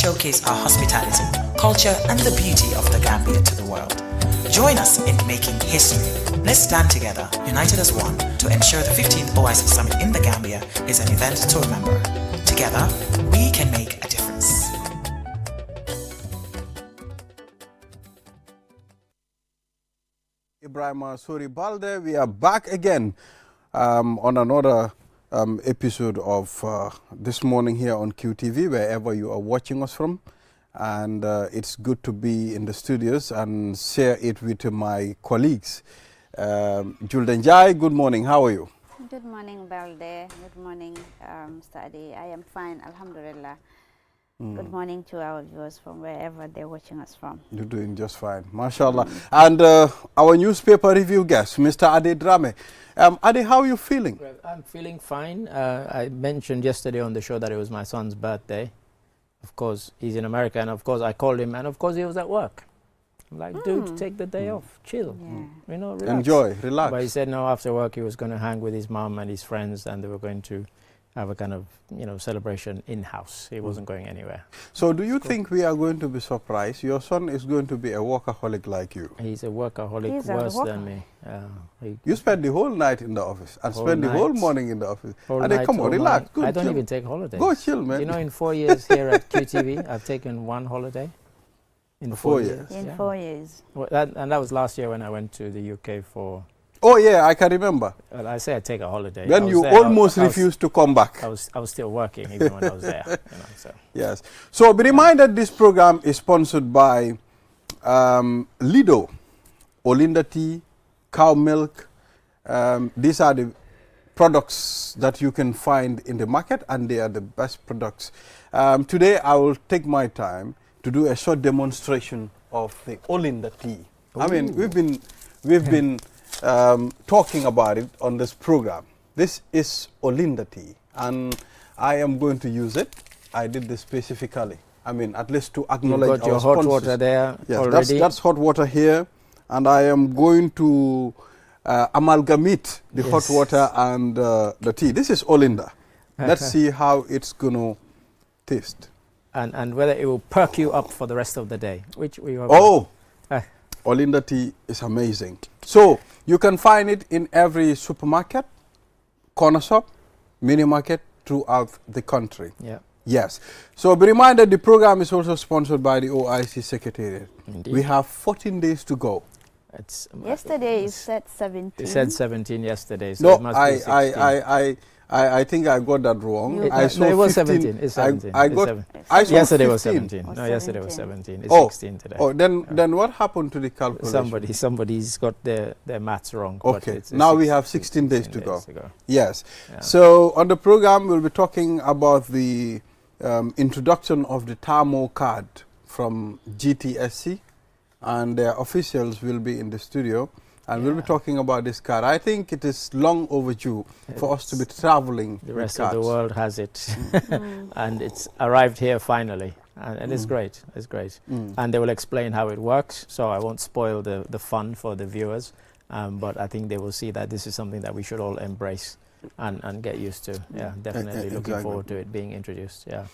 showcase our hospitality, culture, and the beauty of the Gambia to the world. Join us in making history. Let's stand together, united as one, to ensure the 15th OIC Summit in the Gambia is an event to remember. Together, we can make a difference. Ibrahim Suri Balde, we are back again on another episode of This Morning here on QTV, wherever you are watching us from. And it's good to be in the studios and share it with my colleagues. Julden Jai, good morning. How are you? Good morning, Balde. Good morning, Mr. Adi. I am fine, Alhamdulillah. Good morning to our viewers from wherever they're watching us from. You're doing just fine, mashallah. And our newspaper review guest, Mr. Ade Drame. Ade, how are you feeling? Well, I'm feeling fine. I mentioned yesterday on the show that it was my son's birthday. Of course, he's in America, and of course I called him, and of course he was at work. I'm like, dude, take the day off, chill, you know, relax. Enjoy, relax. But he said no, after work he was going to hang with his mom and his friends, and they were going to have a kind of, you know, celebration in-house. He wasn't going anywhere. So do you think we are going to be surprised? Your son is going to be a workaholic like you. He's a workaholic, He's worse a than me. You spend the whole night in the office and Whole spend the whole night. morning in the office. Whole And then night, come on, whole relax. morning. Good, I don't chill. even take holidays. Go chill, man. You know, in 4 years here at QTV, I've taken one holiday. In 4 years. In yeah. 4 years. Well, that was last year when I went to the UK for. Oh yeah, I can remember. Well, I say I take a holiday. Then you almost refused to come back. I was still working even when I was there. You know, so. Yes. So be reminded this program is sponsored by Lido, Olinda tea, cow milk. These are the products that you can find in the market, and they are the best products. Today I will take my time to do a short demonstration of the Olinda tea. Ooh. I mean, we've been talking about it on this program. This is Olinda tea, and I am going to use it. I did this specifically. I mean, at least to acknowledge You've got your our hot sponsors. water there Yes, already. that's hot water here, and I am going to amalgamate the hot Yes. water and the tea. This is Olinda. Let's see how it's going to taste. And whether it will perk you up for the rest of the day, which we hope. Oh, Ah. Olinda tea is amazing. So you can find it in every supermarket, corner shop, mini market throughout the country. Yeah. Yes. So be reminded the program is also sponsored by the OIC Secretariat. Indeed. We have 14 days to go. Yesterday you said 17. You said 17 yesterday, so No, it must be 16. I think I got that wrong. You- I No, saw it was 15. 17. It's 17. I It's got. 17. I saw Yesterday was 15. 17. Or No, yesterday was 17. 17. It's Oh. 16 today. Oh, then what happened to the calculation? Somebody's got their maths wrong. but Okay, it's now we have 16 days to go. Yes. Yeah. So on the program, we'll be talking about the introduction of the TAMO card from GTSC, and their officials will be in the studio, and we'll be talking about this card. I think it is long overdue for us to be traveling. The with rest of the cards. world has it, and it's arrived here finally, and it's great. It's great, and they will explain how it works. So I won't spoil the fun for the viewers, but I think they will see that this is something that we should all embrace and get used to. Yeah, definitely looking Exactly. forward to it being introduced. Yeah,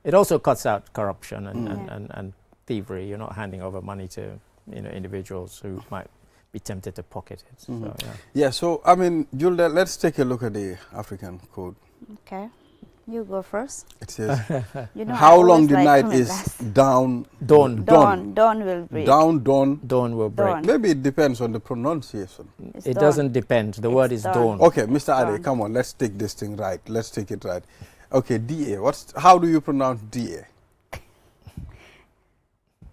it also cuts out corruption and thievery. You're not handing over money to individuals who might be tempted to pocket it. So, yeah. Yeah, so I mean, Julda, let's take a look at the African code. Okay. You go first. It says, You know, I how long always the like night coming is last. down. Dawn. Dawn will break. Dawn will break. Dawn. Maybe it depends on the pronunciation. It's It dawn. doesn't depend. The word is dawn. dawn. Okay, Mr. Ade, Dawn. come on, let's take this thing right. Let's take it right. Okay, DA. How do you pronounce DA?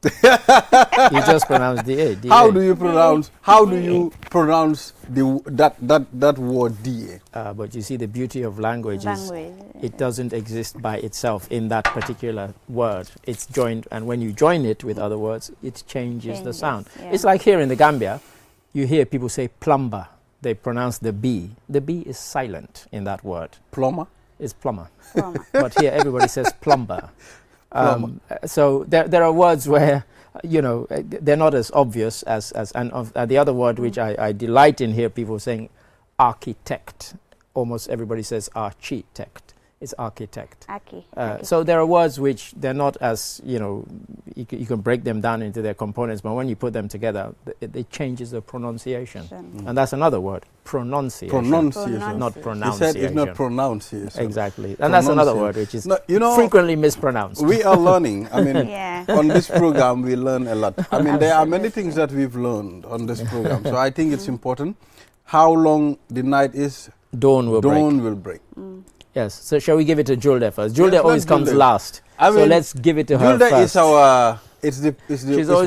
You just pronounced DA. How do you pronounce that word DA? But you see, the beauty of language is it doesn't exist by itself in that particular word. It's joined, and when you join it with other words, it changes the sound. yeah. It's like here in the Gambia, you hear people say plumber. They pronounce the B. The B is silent in that word. Plumber? It's plumber. Plumber. But here everybody says plumber. So there are words where they're not as obvious as the other word which I delight in here, people saying architect. Almost everybody says architect. it's architect. Aki. So there are words which they're not as, you can break them down into their components, but when you put them together, it changes the pronunciation. And that's another word, pronunciation. Pronunciation. Not He pronunciation. said it's not pronunciation. Exactly. And that's another word which is frequently mispronounced. We are learning. I mean, Yeah. on this program, we learn a lot. I mean, there are many things that we've learned on this program. So I think it's important. How long the night is, Dawn will break. Yes. So shall we give it to Julde first? Julde always comes Julde. last. So let's give it to her Julde first. is our, it's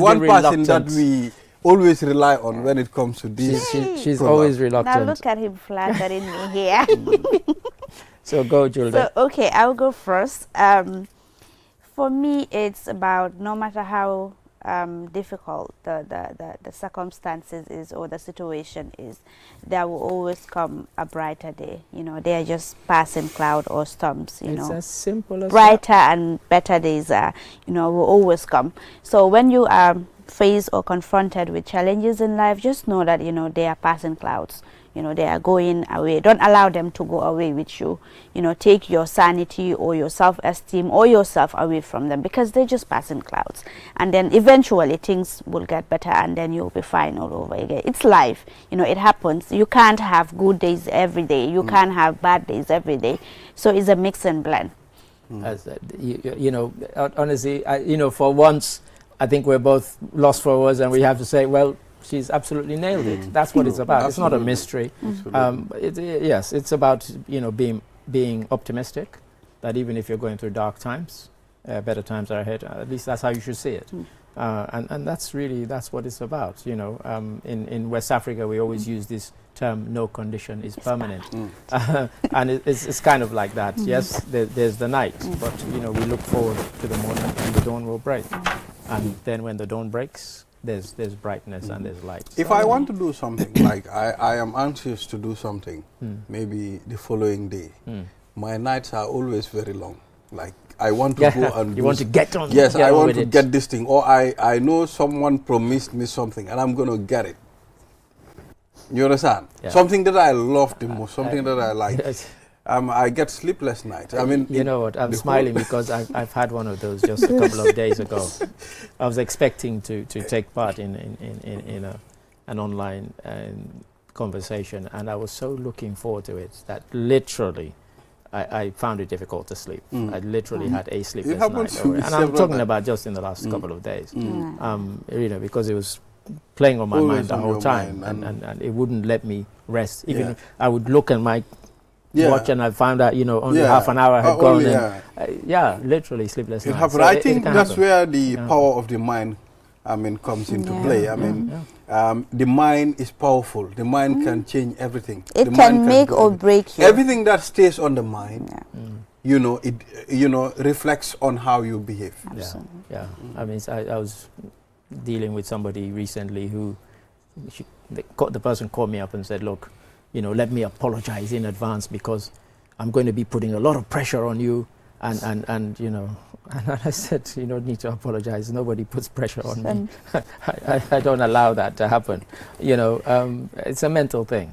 one person that we always rely on when it comes to this. She's always reluctant. Now look at him flattering me here. So go, Julde. So, okay, I'll go first. For me, it's about no matter how difficult the circumstances is or the situation is, there will always come a brighter day. They are just passing cloud or storms. It's as simple as brighter and better days will always come. So when you are faced or confronted with challenges in life, just know that they are passing clouds. They are going away. Don't allow them to go away with you. Take your sanity or your self-esteem or yourself away from them, because they're just passing clouds. And then eventually things will get better, and then you'll be fine all over again. It's life. it happens. You can't have good days every day. You can't have bad days every day. So it's a mix and blend. As, honestly, for once, I think we're both lost for words, and we have to say, well, she's absolutely nailed it. That's what it's about. Absolutely. It's not a mystery. Yes, it's about being optimistic. That even if you're going through dark times, better times are ahead. At least that's how you should see it. And that's what it's about. In West Africa, we always use this term: no condition is permanent. And it's kind of like that. Yes, there's the night, but we look forward to the morning, and the dawn will break. And then when the dawn breaks, there's brightness and there's light. If I want to do something, like I am anxious to do something, maybe the following day, my nights are always very long. Like I want to go and you want to get on. Yes, I want to get this thing, or I know someone promised me something and I'm going to get it. You understand? Yeah. Something that I love the most, something that I like. I get sleepless nights. I mean, you know what? I'm smiling because I've had one of those just a couple of days ago. I was expecting to take part in an online conversation, and I was so looking forward to it that literally I found it difficult to sleep. I literally had a sleepless night. And I'm talking about just in the last couple of days. Because it was playing on my mind the whole time, and it wouldn't let me rest. Even I would look at my watch, and I found out, only half an hour had gone. Literally sleepless nights. So I think that's where the power of the mind, comes into play. The mind is powerful. The mind can change everything. It can make or break you. Everything that stays on the mind, it reflects on how you behave. Absolutely. I was dealing with somebody recently who, the person called me up and said, look, let me apologize in advance because I'm going to be putting a lot of pressure on you. And I said, you don't need to apologize. Nobody puts pressure on me. I don't allow that to happen. It's a mental thing.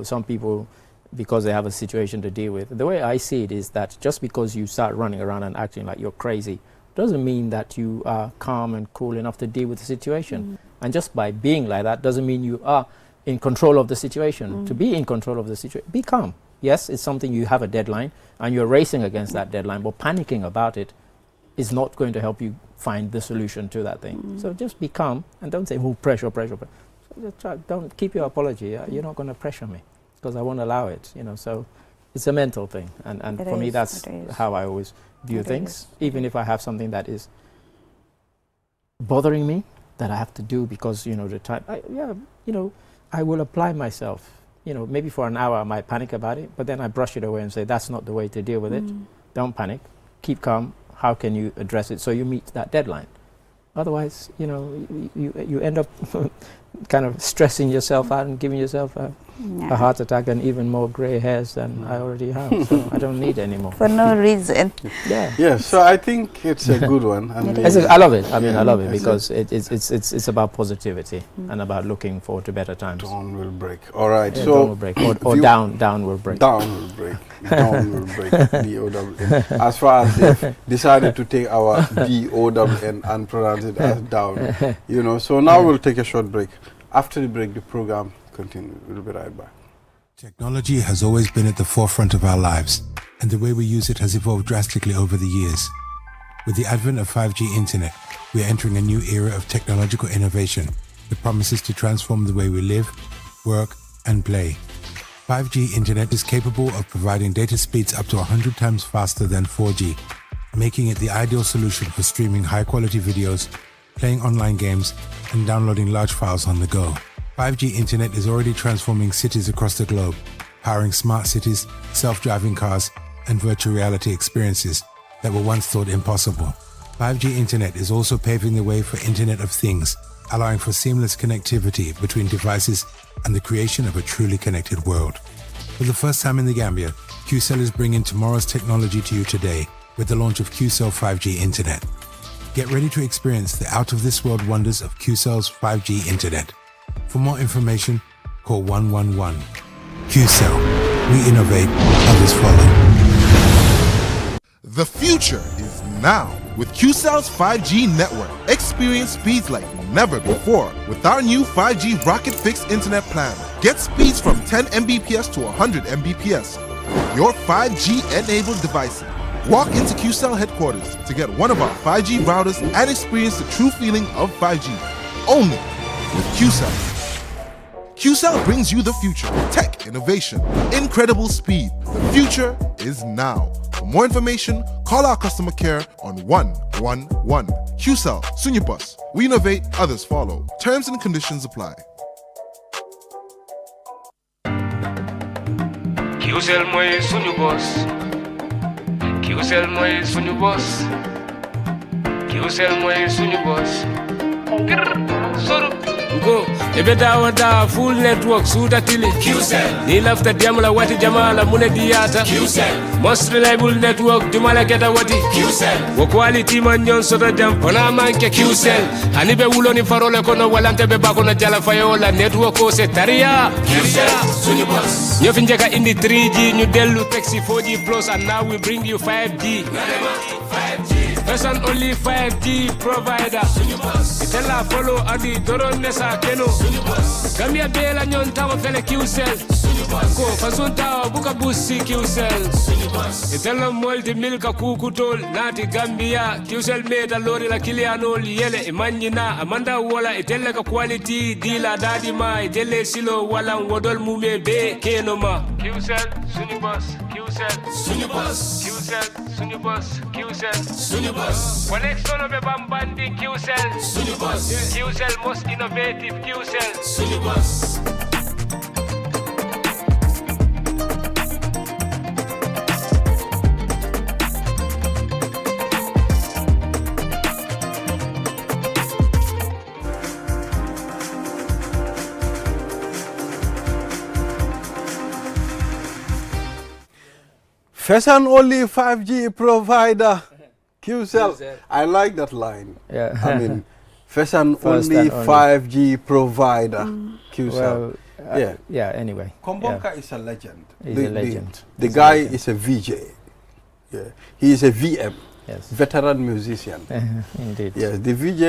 Some people, because they have a situation to deal with. The way I see it is that just because you start running around and acting like you're crazy doesn't mean that you are calm and cool enough to deal with the situation. And just by being like that doesn't mean you are in control of the situation. To be in control of the situation, be calm. Yes, it's something, you have a deadline and you're racing against that deadline, but panicking about it is not going to help you find the solution to that thing. So just be calm and don't say, oh, pressure. So just don't keep your apology. You're not going to pressure me because I won't allow it. So it's a mental thing. And for me, that's how I always view things. Even if I have something that is bothering me that I have to do because, the time, I will apply myself. Maybe for an hour I might panic about it, but then I brush it away and say, that's not the way to deal with it. Don't panic. Keep calm. How can you address it so you meet that deadline? Otherwise, you end up kind of stressing yourself out and giving yourself a heart attack and even more gray hairs than I already have. So I don't need any more. For no reason. Yeah. Yeah, so I think it's a good one. I mean, I love it. I mean, I love it because it's about positivity and about looking forward to better times. Dawn will break. All right. Yeah, So dawn will break. Or down will break. Down will break. Dawn will break. D-O-W-N. As far as they've decided to take our D-O-W-N and pronounce it as down. You know, so now we'll take a short break. After the break, the program continues. We'll be right back. Technology has always been at the forefront of our lives, and the way we use it has evolved drastically over the years. With the advent of 5G internet, we are entering a new era of technological innovation that promises to transform the way we live, work, and play. 5G internet is capable of providing data speeds up to 100 times faster than 4G, making it the ideal solution for streaming high-quality videos, playing online games, and downloading large files on the go. 5G internet is already transforming cities across the globe, powering smart cities, self-driving cars, and virtual reality experiences that were once thought impossible. 5G internet is also paving the way for Internet of Things, allowing for seamless connectivity between devices and the creation of a truly connected world. For the first time in the Gambia, QCell is bringing tomorrow's technology to you today with the launch of QCell 5G internet. Get ready to experience the out-of-this-world wonders of QCell's 5G internet. For more information, call 111. QCell. We innovate, others follow. The future is now with QCell's 5G network. Experience speeds like never before with our new 5G Rocket Fixed Internet plan. Get speeds from 10 Mbps to 100 Mbps. Your 5G-enabled devices. Walk into QCell headquarters to get one of our 5G routers and experience the true feeling of 5G. Only with QCell. QCell brings you the future. Tech, innovation, incredible speed. The future is now. For more information, call our customer care on 111. QCell, Sunyabus. We innovate, others follow. Terms and conditions apply. QCell mooy suñu boss. QCell mooy suñu boss. QCell mooy suñu boss. Soro. Go, ebe dawa full network suda tili QCell. Ni lafta diamla wati jamala mune diata QCell. Most reliable network dumala geta wati QCell. Wo quality man nyon soto jam pona manke QCell. Hanibe wulo ni farole kono walante be bako na jala fayola network ko se taria QCell suñu boss. Nyo finjeka indi 3G ñu delu taxi 4G plus and now we bring you 5G. 5G. First and only 5G provider. Itella follow adi doron nesa keno. Gambia bela nyon tawa fele QCell. Ko fasunta buka busi QCell. Itella molti milka kukutol nati Gambia. QCell meda lori la kilianol yele imanyina amanda wala itella ka quality dila dadi ma itelle silo wala wodol mume be keno ma. QCell Sunibus. QCell Sunibus. QCell Sunibus. QCell Sunibus. One next one of the Bambandi QCell Sunibus. QCell most innovative QCell Sunibus. First and only 5G provider, QCell. I like that line. Yeah. I mean, first and only 5G provider, QCell. Well, yeah, anyway. Kombonka is a legend. He's a legend. The guy is a VJ. Yeah. He is a VM. Yes. Veteran musician. Indeed. Yes, the VJ,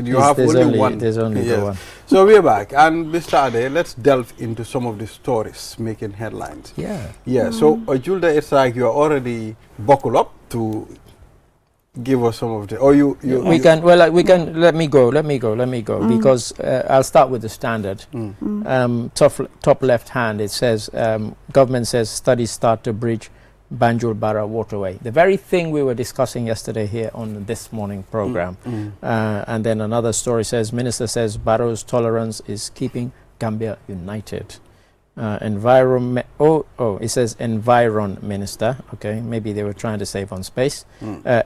you have only one. There's only the one. So we're back. And Mr. Ade, let's delve into some of the stories making headlines. Yeah. Yeah, so Julda, it's like you're already buckled up to give us some of the, let me go because I'll start with the standard. Top left hand, it says, government says studies start to bridge Banjul Barra waterway, the very thing we were discussing yesterday here on this morning program. And then another story says, minister says Barrow's tolerance is keeping Gambia united. It says environ minister. Okay, maybe they were trying to save on space.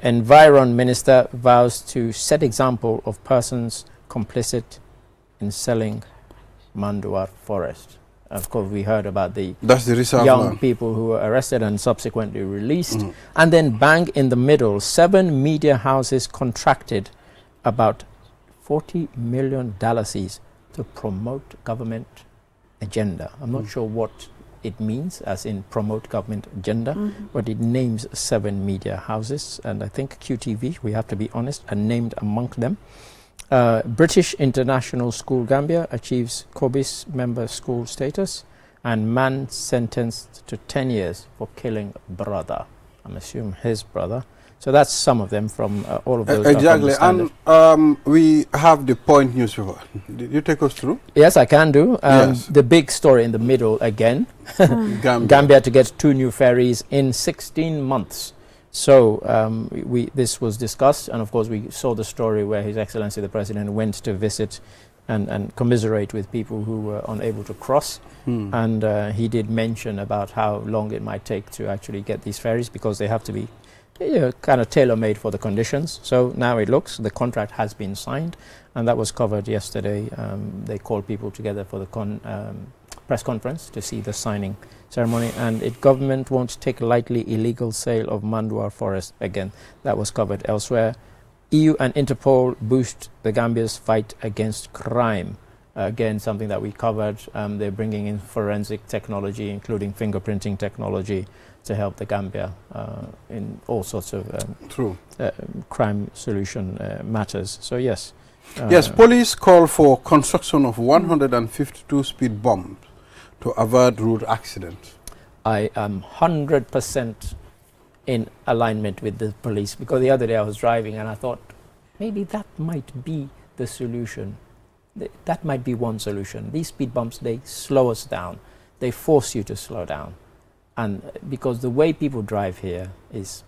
Environ minister vows to set example of persons complicit in selling Mandua Forest. Of course, we heard about the That's the reserve young land. people who were arrested and subsequently released. And then bang in the middle, 7 media houses contracted about $40 million to promote government agenda. I'm not sure what it means, as in promote government agenda, but it names 7 media houses, and I think QTV, we have to be honest, are named among them. British International School Gambia achieves COBIS member school status, and man sentenced to 10 years for killing brother. I'm assuming his brother. So that's some of them from all of those. Exactly, and we have the point newspaper. Did you take us through? Yes, I can do. Yes. The big story in the middle again. Gambia to get 2 new ferries in 16 months. So this was discussed, and of course we saw the story where His Excellency the President went to visit and commiserate with people who were unable to cross. And he did mention about how long it might take to actually get these ferries, because they have to be kind of tailor-made for the conditions. So now it looks the contract has been signed, and that was covered yesterday. They called people together for the press conference to see the signing ceremony, and government won't take lightly illegal sale of Mandua Forest. Again, that was covered elsewhere. EU and Interpol boost the Gambia's fight against crime. Again, something that we covered. They're bringing in forensic technology, including fingerprinting technology, to help the Gambia in all sorts of crime solution matters. So yes. Yes, police call for construction of 152 speed bumps to avoid road accidents. I am 100% in alignment with the police, because the other day I was driving and I thought maybe that might be the solution. That might be one solution. These speed bumps, they slow us down. They force you to slow down. And because the way people drive here is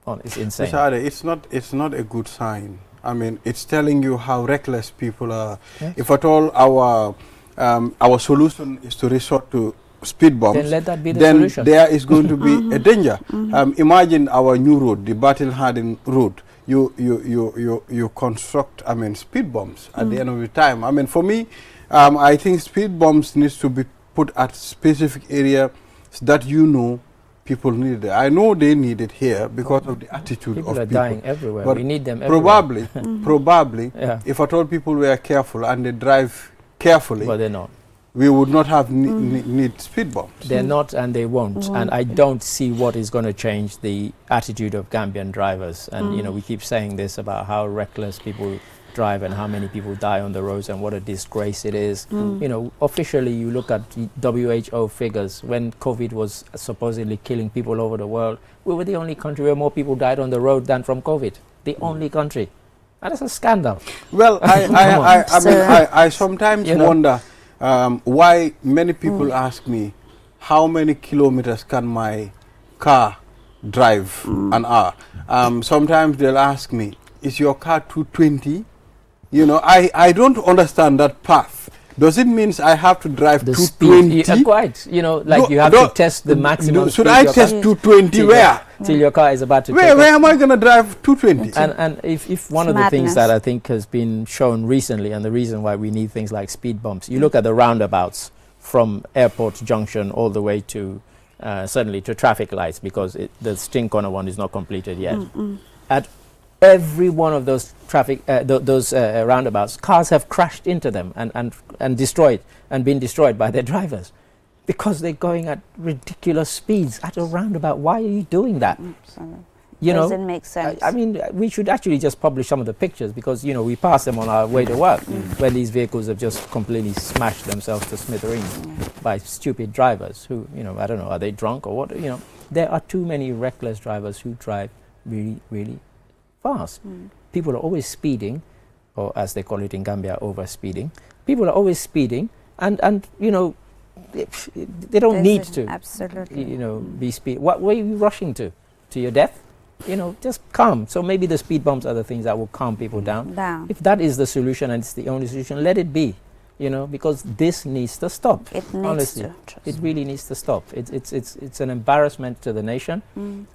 insane. Mr. Ade, it's not a good sign. I mean, it's telling you how reckless people are. Yes. If at all our solution is to resort to speed bumps, then let that be the then solution. there is going to be a danger. Imagine our new road, the battle-hardened road. You construct, I mean, speed bumps at the end of the time. I mean, for me, I think speed bumps needs to be put at specific area that people need it. I know they need it here because of the attitude people of are people. dying everywhere. But we need them everywhere. Probably, Yeah. if at all people were careful and they drive carefully, But they're not. we would not have need speed bumps. They're not, and they won't. And I don't see what is going to change the attitude of Gambian drivers. And we keep saying this about how reckless people drive and how many people die on the roads and what a disgrace it is. Officially, you look at WHO figures. When COVID was supposedly killing people over the world, we were the only country where more people died on the road than from COVID. The only country. And that's a scandal. Well, I sometimes wonder why many people ask me, how many kilometers can my car drive an hour? Sometimes they'll ask me, is your car 220? I don't understand that path. Does it mean I have to drive The 220? speed, quite. You have to test the maximum Should speed I your test car- 220 where? Till your car is about to take Where off. am I going to drive 220? And if one of the things that I think has been shown recently, and the reason why we need things like speed bumps, you look at the roundabouts from Airport Junction all the way to certainly to traffic lights, because the Sting Corner one is not completed yet. At every one of those roundabouts, cars have crashed into them and destroyed and been destroyed by their drivers, because they're going at ridiculous speeds at a roundabout. Why are you doing that? Doesn't make sense. I mean, we should actually just publish some of the pictures, because we pass them on our way to work, where these vehicles have just completely smashed themselves to smithereens by stupid drivers who, I don't know, are they drunk or what? There are too many reckless drivers who drive really, really fast. People are always speeding, or as they call it in Gambia, over speeding. People are always speeding, and they don't need to. Absolutely. Be speed. Where are you rushing to? To your death? Just calm. So maybe the speed bumps are the things that will calm people down. If that is the solution and it's the only solution, let it be. Because this needs to stop. It needs honestly, to. it really needs to stop. It's an embarrassment to the nation,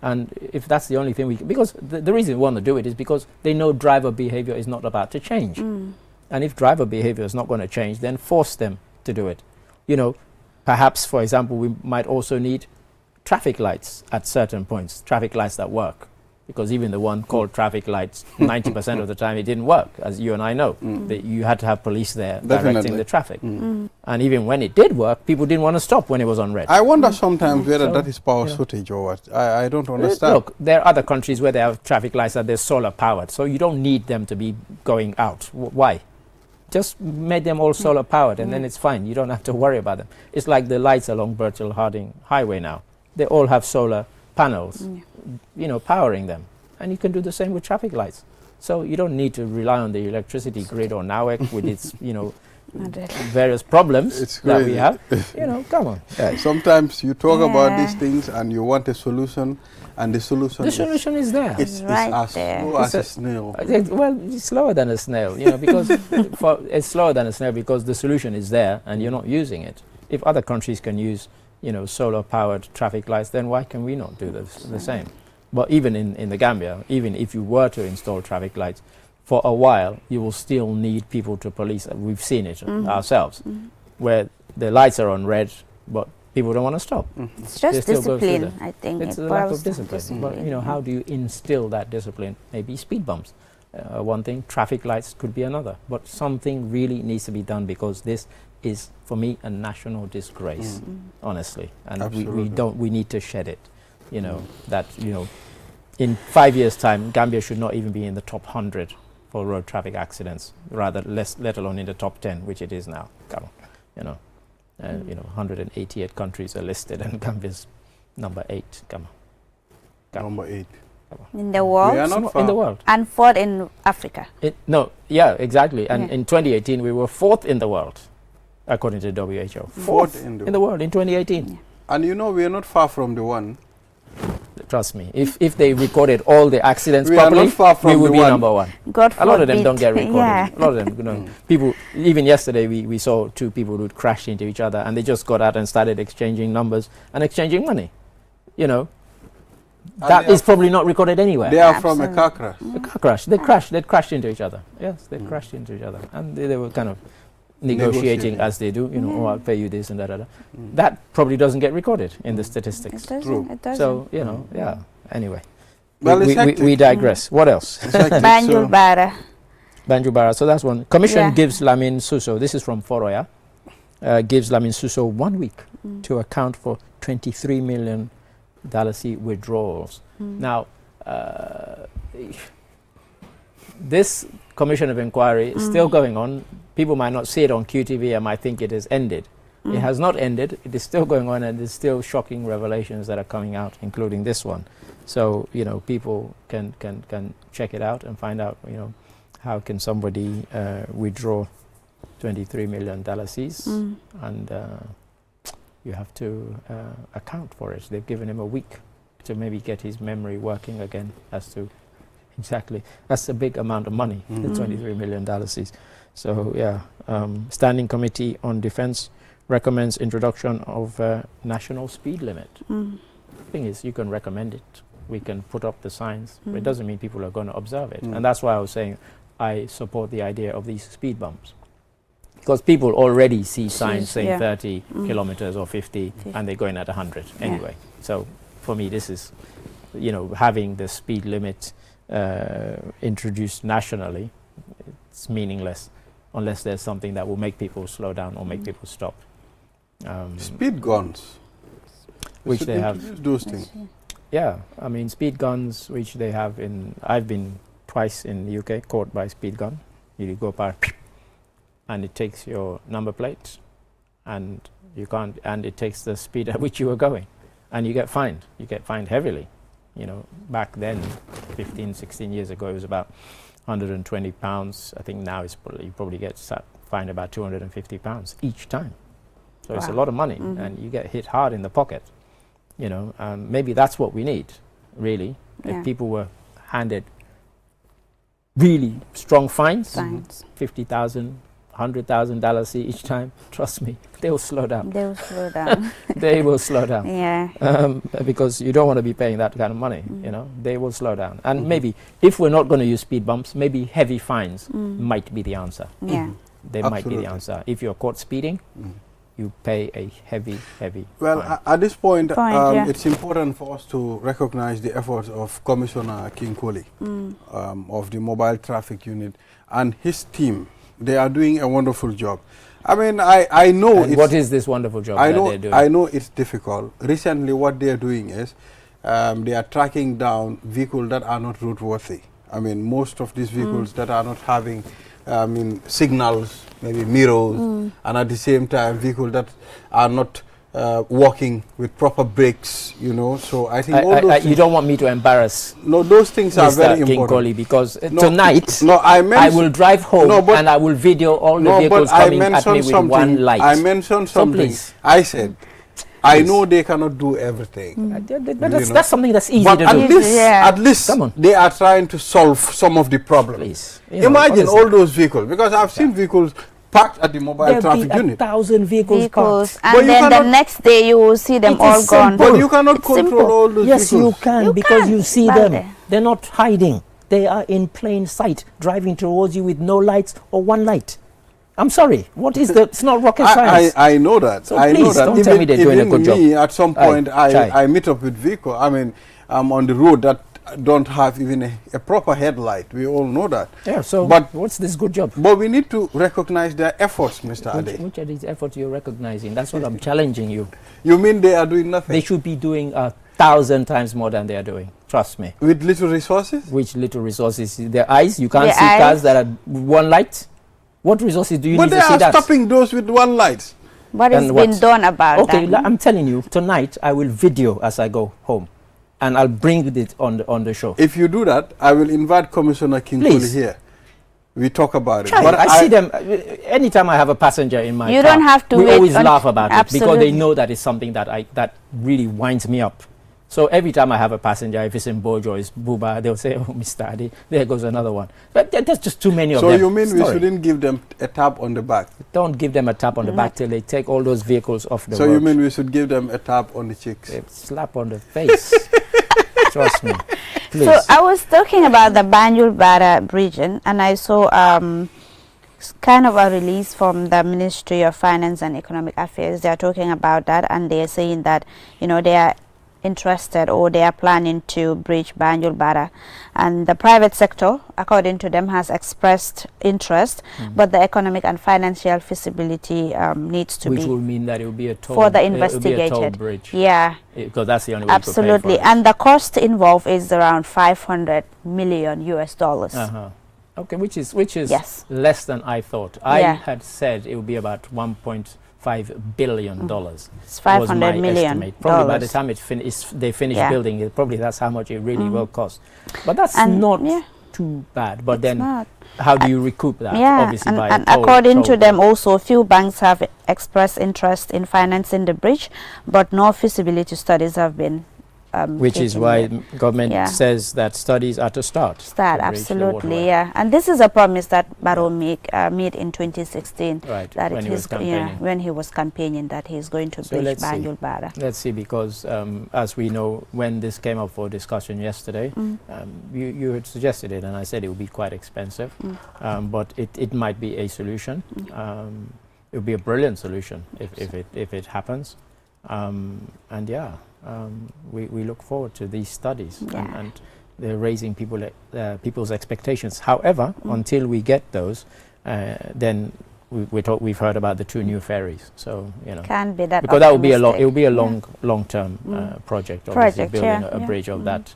and if that's the only thing because the reason we want to do it is because they know driver behavior is not about to change, and if driver behavior is not going to change, then force them to do it. You know, perhaps, for example, we might also need traffic lights at certain points, traffic lights that work. Because even the one called traffic lights, 90% of the time it didn't work, as you and I know. That you had to have police there directing the traffic. And even when it did work, people didn't want to stop when it was on red. I wonder sometimes whether that is power shortage or what. I don't understand. Look, there are other countries where they have traffic lights that they're solar powered, so you don't need them to be going out. Why? Just make them all solar powered and then it's fine. You don't have to worry about them. It's like the lights along Birchall Harding Highway now. They all have solar panels, you know, powering them. And you can do the same with traffic lights. So you don't need to rely on the electricity grid or NAWEC with its, you know, various problems that we have. You know, come on. Sometimes you talk about these things and you want a solution, and the solution is there. It's right as slow as a snail. Well, it's slower than a snail, you know, because it's slower than a snail because the solution is there and you're not using it. If other countries can use, you know, solar-powered traffic lights, then why can we not do the same? But even in the Gambia, even if you were to install traffic lights, for a while, you will still need people to police. We've seen it ourselves, where the lights are on red, but people don't want to stop. It's just discipline, I think. It's a lack of discipline. But, you know, how do you instill that discipline? Maybe speed bumps. One thing, traffic lights could be another. But something really needs to be done because this is, for me, a national disgrace, honestly. And we need to shed it, you know, that, you know, in 5 years' time, Gambia should not even be in the top 100 for road traffic accidents, rather let alone in the top 10, which it is now. Come on, you know. You know, 188 countries are listed and Gambia's number 8. Come on. Number 8. In the world? We are not far. In the world. And 4th in Africa. Yeah, exactly. And in 2018, we were 4th in the world, according to the WHO. 4th in the world in 2018. Yeah. And you know, we are not far from the one. Trust me, if they recorded all the accidents We are properly, not far from we would the be one. number 1. God A lot of them forbid. don't get recorded. Yeah. A lot of them, you know, people, even yesterday we saw 2 people who'd crashed into each other and they just got out and started exchanging numbers and exchanging money. You know, that is probably not recorded anywhere. They are from a car crash. A car crash. They crashed into each other. Yes, they crashed into each other. And they were kind of negotiating as they do, you know, oh, I'll pay you this and that. That probably doesn't get recorded in the statistics. It doesn't. True. It doesn't. So, you know, yeah. Anyway, Well, it's we hectic. digress. What else? It's hectic, Banjul so- Bara. Banjubara. So that's one. Commission Yeah. gives Lamin Suso, this is from Foroya, gives Lamin Suso 1 week to account for $23 million withdrawals. Now, this commission of inquiry is still going on. People might not see it on QTV and might think it has ended. It has not ended. It is still going on, and there's still shocking revelations that are coming out, including this one. So, you know, people can check it out and find out, you know, how can somebody withdraw $23 million, and you have to account for it. They've given him a week to maybe get his memory working again as to exactly. That's a big amount of money, the $23 million. So, yeah, Standing Committee on Defense recommends introduction of national speed limit. The thing is, you can recommend it. We can put up the signs, but it doesn't mean people are going to observe it. And that's why I was saying I support the idea of these speed bumps. Because people already see signs saying 30 kilometers or 50, and they're going at 100 anyway. So for me, this is, you know, having the speed limit introduced nationally, it's meaningless unless there's something that will make people slow down or make people stop. Speed guns. Which should they have. introduce those things. Yeah, I mean, speed guns, which they have in, I've been twice in the UK caught by speed gun. You go by, and it takes your number plate, and you can't, and it takes the speed at which you were going, and you get fined. You get fined heavily. You know, back then, 15, 16 years ago, it was about £120. I think now it's probably, you probably get fined about £250 each time. So it's a lot of money, and you get hit hard in the pocket. You know, maybe that's what we need, really. Yeah. If people were handed really strong fines, $50,000, $100,000 each time, trust me, they will slow down. They will slow down. They will slow down. Yeah. Because you don't want to be paying that kind of money, you know. They will slow down. And maybe, if we're not going to use speed bumps, maybe heavy fines might be the answer. Yeah. they might be the Absolutely. answer. If you're caught speeding, you pay a heavy Well, fine. at this point, Yeah. it's important for us to recognize the efforts of Commissioner King Koli of the Mobile Traffic Unit and his team. They are doing a wonderful job. I mean, I know And it's... what is this wonderful job that they're doing? I know it's difficult. Recently, what they are doing is they are tracking down vehicles that are not roadworthy. I mean, most of these vehicles that are not having signals, maybe mirrors, and at the same time, vehicles that are not working with proper brakes, you know. So I think all those you don't want me to embarrass no, those things are very Mr. King important. Koli, because No, tonight no, I will drive home and I will video all the vehicles coming at me with one light. I mentioned So something. please. I said, I know they cannot do everything. But that's something that's easy But to at do. least, Yeah. at least Come on. they are trying to solve some of the problems. Please. You know, Imagine honestly. all those vehicles, because I've seen vehicles parked at the mobile There'll traffic be unit. 1,000 vehicles parked. But you and then the cannot- next day you will see them It all is gone. simple. But you cannot It's control simple. all those Yes, vehicles. you can, You because can. you see Balde. them. They're not hiding. They are in plain sight, driving towards you with no lights or one light. I'm sorry. What is the? It's not rocket science. I know that. So I know please, that. don't tell me they're doing a even good job. me, at some point, Chai. I meet up with vehicle. I mean, I'm on the road that don't have even a proper headlight. We all know that. Yeah. So, But- what's this good job? But we need to recognize their efforts, Mr. Ade. Which are these efforts you're recognizing? That's what I'm challenging you. You mean they are doing nothing? They should be doing 1,000 times more than they are doing. Trust me. With little resources? Which little resources? Their eyes. You can't Their see cars eyes. that are one light. What resources do you But need they to see are that? stopping those with one light. What has And been what? done about Okay, that? I'm telling you, tonight I will video as I go home, and I'll bring it on the show. If you do that, I will invite Commissioner King Koli Please. here. We talk about it. Chai, But I see them anytime I have a passenger in my You car. don't have to we wait always on- laugh about it because Absolutely. they know that it's something that really winds me up. So every time I have a passenger, if it's in Bojo or it's Buba, they'll say, "Oh, Mr. Adi, there goes another one." But there's just too many of So them. you mean we Sorry. shouldn't give them a tap on the back? Don't give them a tap on the back till they take all those vehicles off the So road. you mean we should give them a tap on the cheeks? A slap on the face? Trust me, please. So I was talking about the Banjul Bara region, and I saw kind of a release from the Ministry of Finance and Economic Affairs. They are talking about that, and they are saying that, you know, they are interested, or they are planning to bridge Banjul Bara, and the private sector, according to them, has expressed interest, but the economic and financial feasibility needs to Which be will mean that it will be a toll. further It will be a toll investigated. bridge. Yeah, Because that's the only way absolutely. you could pay for And the cost involved is around $500 million US dollars. it. Okay, which is Yes. less than I thought. I Yeah. had said it would be about $1.5 billion. It's $500 million. Estimate. Probably by the time they finish Yeah. building it, probably that's how much it really will cost. But that's And not yeah, too bad. But it's then, not. how do you recoup that? Yeah, Obviously by and a toll, according to toll them bill. also, few banks have expressed interest in financing the bridge, but no feasibility studies have been Which is taken why yet. government Yeah. says that studies are to start. Start, to bridge the absolutely, waterway. yeah. And this is a promise that Barrow made in 2016. Right, That when it he was is campaigning. when he was campaigning, that he's going to So bridge let's see. Banjul Bara. Let's see, because as we know, when this came up for discussion yesterday, you had suggested it, and I said it would be quite expensive, but it might be a solution. It would be a brilliant solution if it happens, and yeah, we look forward to these studies, Yeah. and they're raising people's expectations. However, until we get those, then we've heard about the 2 new ferries. So Can be that because that will be optimistic. a long term project. Obviously, building yeah, a yeah. bridge of that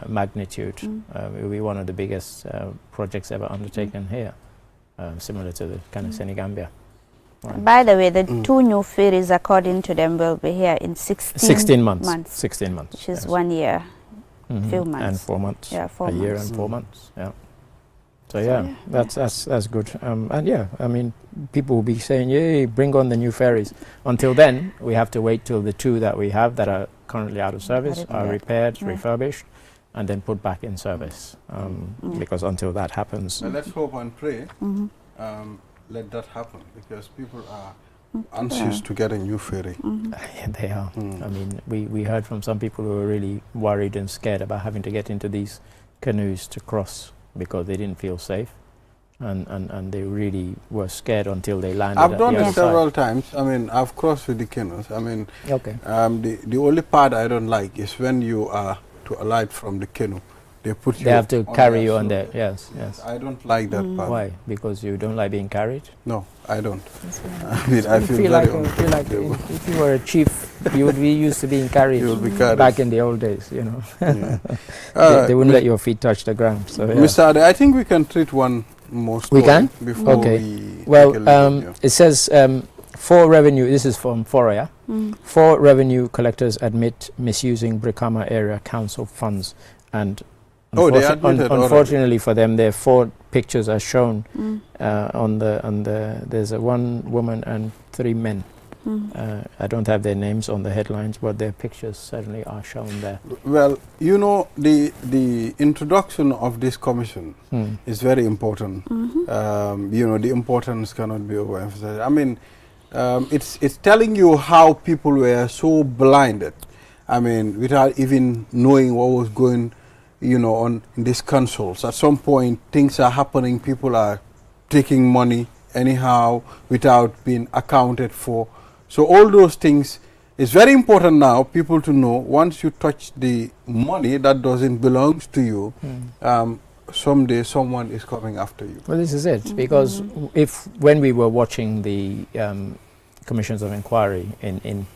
magnitude. It will be one of the biggest projects ever undertaken here, similar to the kind of Senegambia. Right. By the way, the 2 new ferries, according to them, will be here in 16 months. 16 months. which is yes. 1 year, few And months. 4 months. Yeah, 4 a year months. and 4 months. Yeah. So yeah, that's good. And yeah, I mean, people will be saying, "Yay, bring on the new ferries." Until then, we have to wait till the 2 that we have that are currently out of service are repaired, refurbished, and then put back in service. Because until that happens, Well, let's hope and pray. Let that happen, because people are anxious to get a new ferry. yeah, they are. I mean, we heard from some people who were really worried and scared about having to get into these canoes to cross because they didn't feel safe. and they really were scared until they landed. I've at done the it other several side. times. I mean, I've crossed with the canoes. I mean, Okay. The only part I don't like is when you are to alight from the canoe. They put you. They have to on carry their you on shoulder. there. Yes. I don't like that part. Why? Because you don't like being carried? No, I don't. I mean, I You feel feel very like uncomfortable. if you were a chief, you would be used to being carried. You will be carried. Back in the old days, you know. Yeah. They wouldn't let your feet touch the ground. So, yeah. Mr. Ade, I think we can treat one more story We can? before Okay. we Well, take a look at it says 4 revenue, this is from Foroya, 4 revenue collectors admit misusing Brikama Area Council funds. And Oh, they admitted already. unfortunately for them, their 4 pictures are shown on the there's one woman and 3 men. I don't have their names on the headlines, but their pictures certainly are shown there. Well, you know, the introduction of this commission is very important. You know, the importance cannot be overemphasized. I mean, it's telling you how people were so blinded. I mean, without even knowing what was going, you know, on in these councils. At some point, things are happening. People are taking money anyhow without being accounted for. So all those things, it's very important now, people to know, once you touch the money that doesn't belong to you, someday someone is coming after you. Well, this is it, because when we were watching the commissions of inquiry in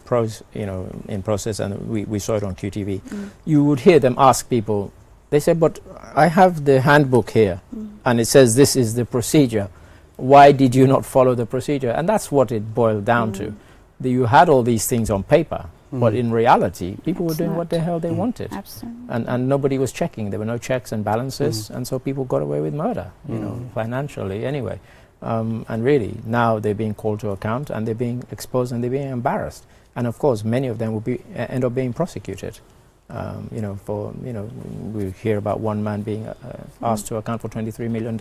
process, and we saw it on QTV, you would hear them ask people, they say, but I have the handbook here, and it says this is the procedure. Why did you not follow the procedure? And that's what it boiled down to. You had all these things on paper, but in reality, people were doing what the hell they wanted. Absolutely. And nobody was checking. There were no checks and balances, and so people got away with murder, you know, financially anyway. And really, now they're being called to account, and they're being exposed, and they're being embarrassed. And of course, many of them will end up being prosecuted. You know, we hear about one man being asked to account for $23 million.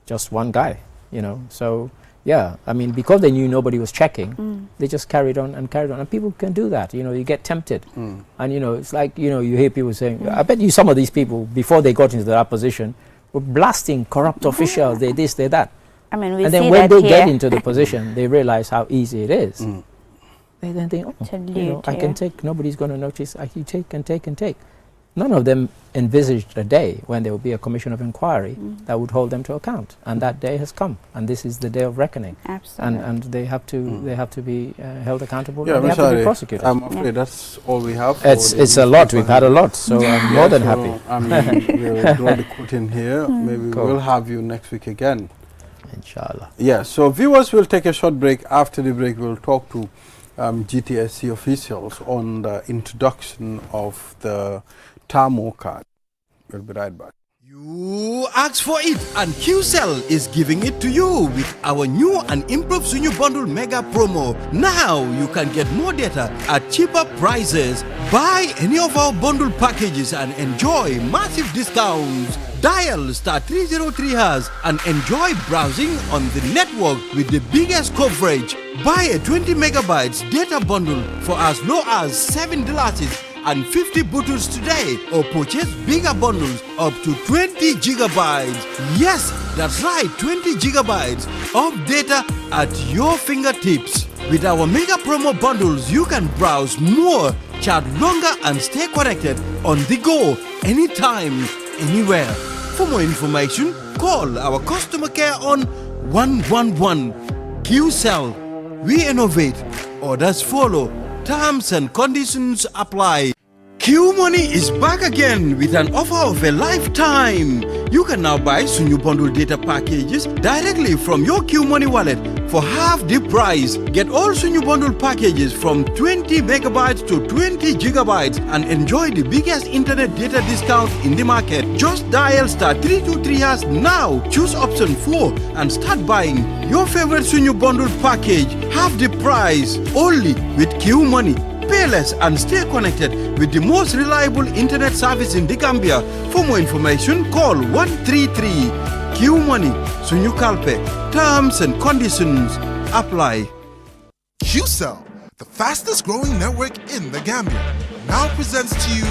Just one guy, you know. So, yeah, I mean, because they knew nobody was checking, they just carried on. And people can do that, you know, you get tempted. And, you know, it's like, you know, you hear people saying, I bet you some of these people, before they got into that position, were blasting corrupt officials, they this, they that. I mean, we And see then when that they here. get into the position, they realize how easy it is. They then think, oh, you know, I can take, nobody's going to notice, I can take and take and take. None of them envisaged a day when there would be a commission of inquiry that would hold them to account, and that day has come, and this is the day of reckoning. Absolutely. And they have to be held accountable. Yeah, and they have to be prosecuted. I'm afraid that's all we have. It's a lot. We've had a lot, so I'm more than happy. I mean, we'll draw the curtain here. Maybe Cool. we'll have you next week again. Inshallah. Yeah, so viewers will take a short break. After the break, we'll talk to GTSC officials on the introduction of the Tamo card. We'll be right back. You asked for it, and QCell is giving it to you with our new and improved Sunyu Bundle Mega Promo. Now you can get more data at cheaper prices. Buy any of our bundle packages and enjoy massive discounts. Dial *303# and enjoy browsing on the network with the biggest coverage. Buy a 20 megabytes data bundle for as low as $7 and 50 bottles today, or purchase bigger bundles up to 20 gigabytes. Yes, that's right, 20 gigabytes of data at your fingertips. With our mega promo bundles, you can browse more, chat longer, and stay connected on the go, anytime, anywhere. For more information, call our customer care on 111. QCell. We innovate. Others follow. Terms and conditions apply. Q Money is back again with an offer of a lifetime. You can now buy Sunyu Bundle data packages directly from your Q Money wallet for half the price. Get all Sunyu Bundle packages from 20 megabytes to 20 gigabytes and enjoy the biggest internet data discount in the market. Just dial *323# now, choose option 4 and start buying your favorite Sunyu Bundle package. Half the price, only with Q Money. Pay less and stay connected with the most reliable internet service in the Gambia. For more information, call 133 Q Money, Sunyu Kalpe. Terms and conditions apply. QCell, the fastest growing network in the Gambia, now presents to you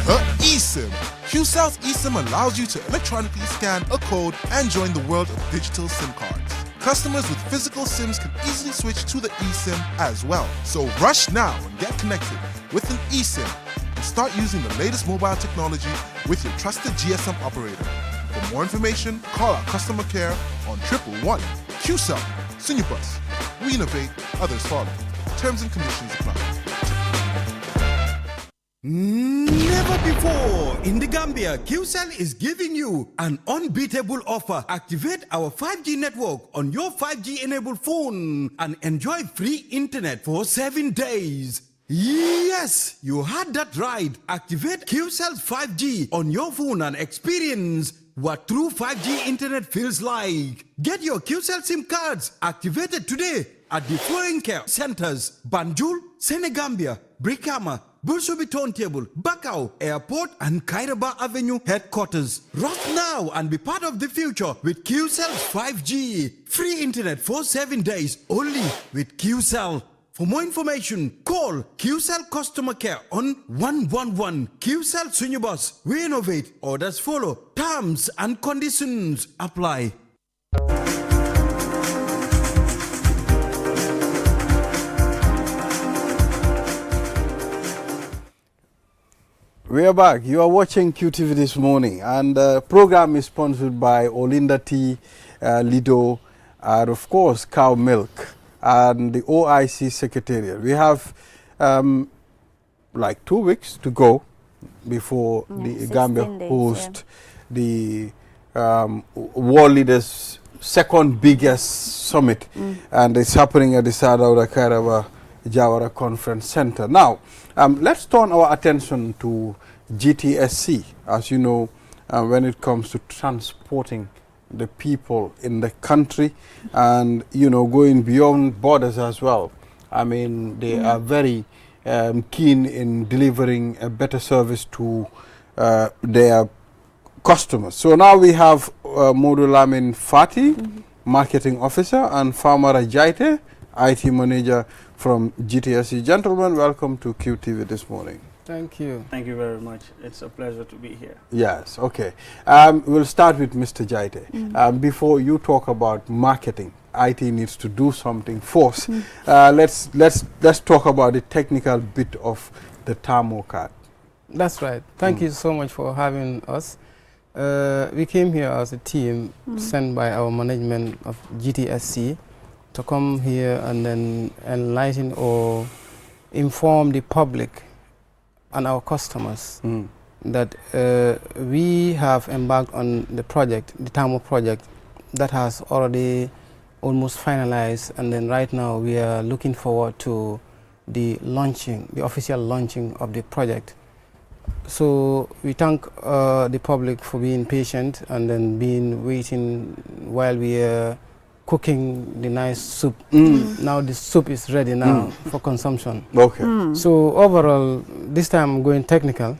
the eSIM. QCell's eSIM allows you to electronically scan a code and join the world of digital SIM cards. Customers with physical SIMs can easily switch to the eSIM as well. So rush now and get connected with an eSIM and start using the latest mobile technology with your trusted GSM operator. For more information, call our customer care on 111. QCell, Sinubus. We innovate, others follow. Terms and conditions apply. Never before in the Gambia, QCell is giving you an unbeatable offer. Activate our 5G network on your 5G-enabled phone and enjoy free internet for 7 days. Yes, you heard that right. Activate QCell's 5G on your phone and experience what true 5G internet feels like. Get your QCell SIM cards activated today at the following care centers: Banjul, Senegambia, Brikama, Bursubi Turntable, Bakau Airport, and Kairaba Avenue headquarters. Rush now and be part of the future with QCell's 5G. Free internet for 7 days only with QCell. For more information, call QCell Customer Care on 111. QCell Sunubus. We innovate. Orders follow. Terms and conditions apply. We are back. You are watching QTV this morning, and the program is sponsored by Olinda Tea, Lido, and of course Cow Milk, and the OIC Secretariat. We have like 2 weeks to go before the Gambia hosts the World Leaders' second biggest summit, and it's happening at the Sadauda Kairaba Jawara Conference Center. Now, let's turn our attention to GTSC. As you know, when it comes to transporting the people in the country and, you know, going beyond borders as well. I mean, they are very keen in delivering a better service to their customers. So now we have Modu Lamin Fati, Marketing Officer, and Famara Jaite, IT Manager from GTSC. Gentlemen, welcome to QTV this morning. Thank you. Thank you very much. It's a pleasure to be here. Yes, okay. We'll start with Mr. Jaite. Before you talk about marketing, IT needs to do something first. Let's talk about the technical bit of the Tamo card. That's right. Thank you so much for having us. We came here as a team sent by our management of GTSC to come here and then enlighten or inform the public and our customers that we have embarked on the project, the Tamo project, that has already almost finalized, and then right now we are looking forward to the launching, the official launching of the project. So we thank the public for being patient and then waiting while we are cooking the nice soup. Now the soup is ready now for consumption. Okay. So overall, this time I'm going technical.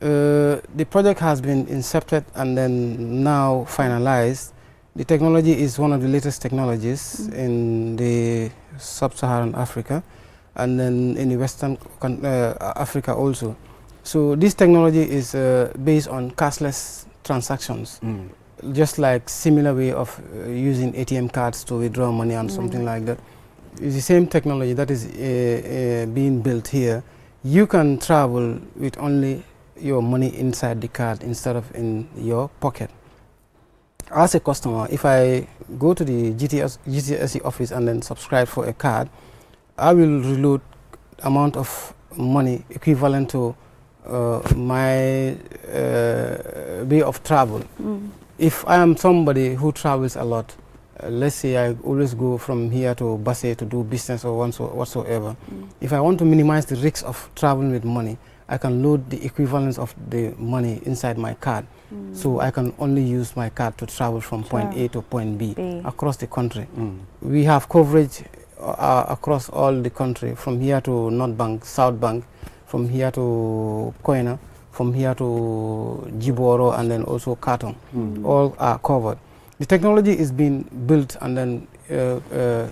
The project has been incepted and then now finalized. The technology is one of the latest technologies in the sub-Saharan Africa and then in the Western Africa also. So this technology is based on cashless transactions, just like similar way of using ATM cards to withdraw money and something like that. It's the same technology that is being built here. You can travel with only your money inside the card instead of in your pocket. As a customer, if I go to the GTSC office and then subscribe for a card, I will reload amount of money equivalent to my way of travel. If I am somebody who travels a lot, let's say I always go from here to Basse to do business or whatsoever. If I want to minimize the risk of traveling with money, I can load the equivalence of the money inside my card. So I can only use my card to travel from point A to point B across the country. We have coverage across all the country, from here to North Bank, South Bank, from here to Koina, from here to Jiboro, and then also Katong. All are covered. The technology is being built and then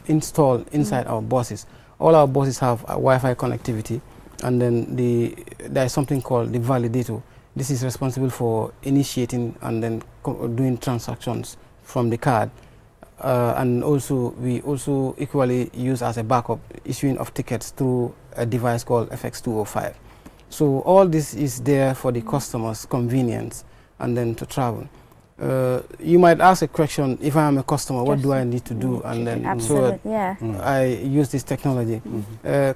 installed inside our buses. All our buses have Wi-Fi connectivity, and then there is something called the validator. this is responsible for initiating and then doing transactions from the card. And also, we also equally use as a backup issuing of tickets through a device called FX205. So all this is there for the customer's convenience and then to travel. You might ask a question, if I am a customer, what do I need to do? And then I use this technology.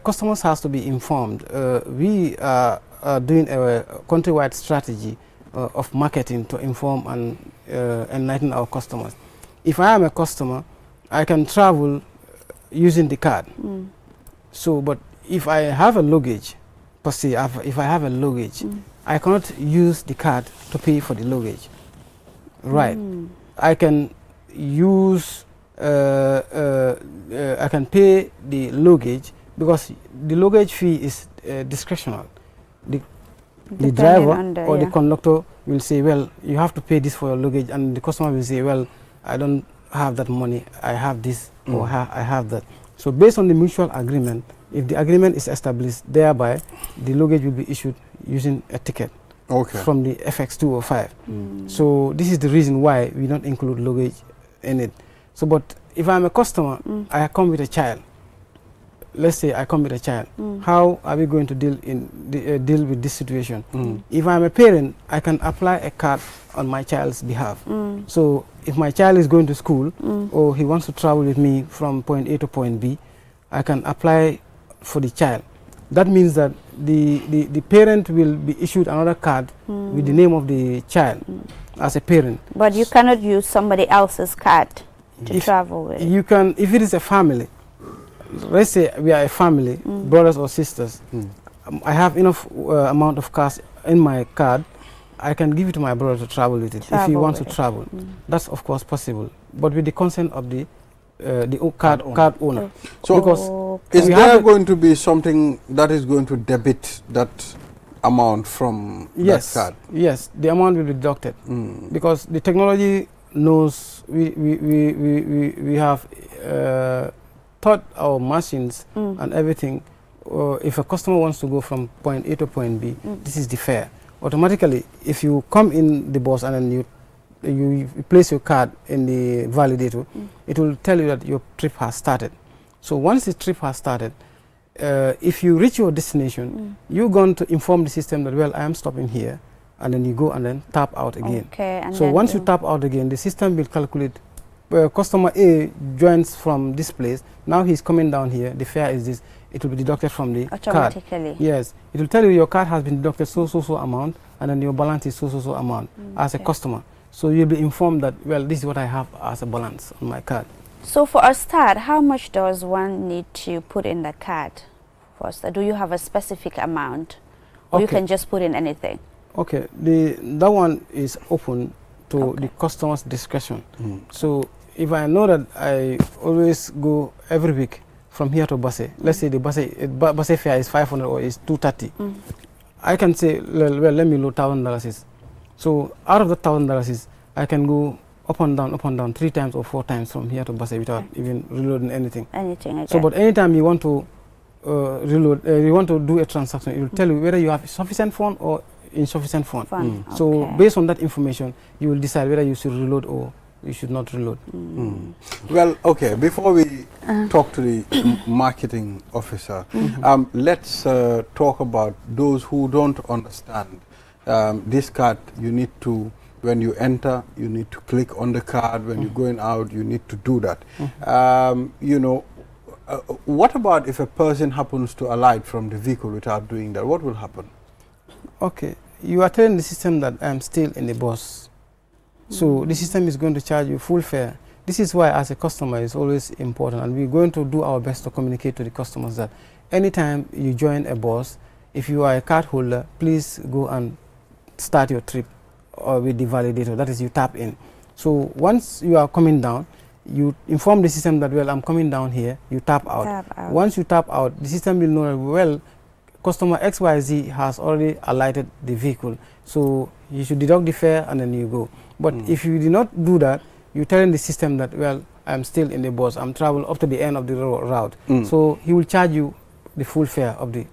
Customers has to be informed. We are doing a countrywide strategy of marketing to inform and enlighten our customers. If I am a customer, I can travel using the card. So, but if I have a luggage, per se, if I have a luggage, I cannot use the card to pay for the luggage. Right. I can use, I can pay the luggage because the luggage fee is discretional. The driver or the conductor will say, well, you have to pay this for your luggage, and the customer will say, well, I don't have that money, I have this or I have that. So based on the mutual agreement, if the agreement is established, thereby the luggage will be issued using a ticket. From the FX205. So this is the reason why we don't include luggage in it. So, but if I'm a customer, I come with a child. Let's say I come with a child. How are we going to deal with this situation? If I'm a parent, I can apply a card on my child's behalf. So if my child is going to school or he wants to travel with me from point A to point B, I can apply for the child. That means that the parent will be issued another card with the name of the child as a parent. But you cannot use somebody else's card to travel with. You can, if it is a family. Let's say we are a family, brothers or sisters. I have enough amount of cash in my card. I can give it to my brother to travel with it if he wants to travel. That's of course possible, but with the consent of the card owner. So, because is there going to be something that is going to debit that amount from that card? Yes, the amount will be deducted because the technology knows we have taught our machines and everything. If a customer wants to go from point A to point B, this is the fare. Automatically, if you come in the bus and then you place your card in the validator, it will tell you that your trip has started. So once the trip has started, if you reach your destination, you're going to inform the system that, well, I am stopping here, and then you go and then tap out again. So once you tap out again, the system will calculate, customer A joins from this place, now he's coming down here, the fare is this, it will be deducted from the card. Yes, it will tell you your card has been deducted so amount, and then your balance is so amount as a customer. So you'll be informed that, well, this is what I have as a balance on my card. So for a start, how much does one need to put in the card? First, do you have a specific amount, or you can just put in anything? Okay, that one is open to the customer's discretion. So if I know that I always go every week from here to Basse, let's say the Basse fare is 500 or is 230, I can say, well, let me load $1,000. So out of the $1,000, I can go up and down 3 times or 4 times from here to Basse without even reloading anything. So, but anytime you want to reload, you want to do a transaction, it will tell you whether you have sufficient fund or insufficient fund. So based on that information, you will decide whether you should reload or you should not reload. Well, okay, before we talk to the marketing officer, let's talk about those who don't understand. This card, you need to, when you enter, you need to click on the card. When you're going out, you need to do that. You know, what about if a person happens to alight from the vehicle without doing that? What will happen? Okay, you are telling the system that I'm still in the bus. So the system is going to charge you full fare. This is why, as a customer, it's always important, and we're going to do our best to communicate to the customers that anytime you join a bus, if you are a card holder, please go and start your trip with the validator. That is, you tap in. So once you are coming down, you inform the system that, well, I'm coming down here. You tap out. Once you tap out, the system will know that, well, customer XYZ has already alighted the vehicle, so you should deduct the fare and then you go. But if you do not do that, you tell the system that, well, I'm still in the bus, I'm traveling up to the end of the route. So he will charge you the full fare of the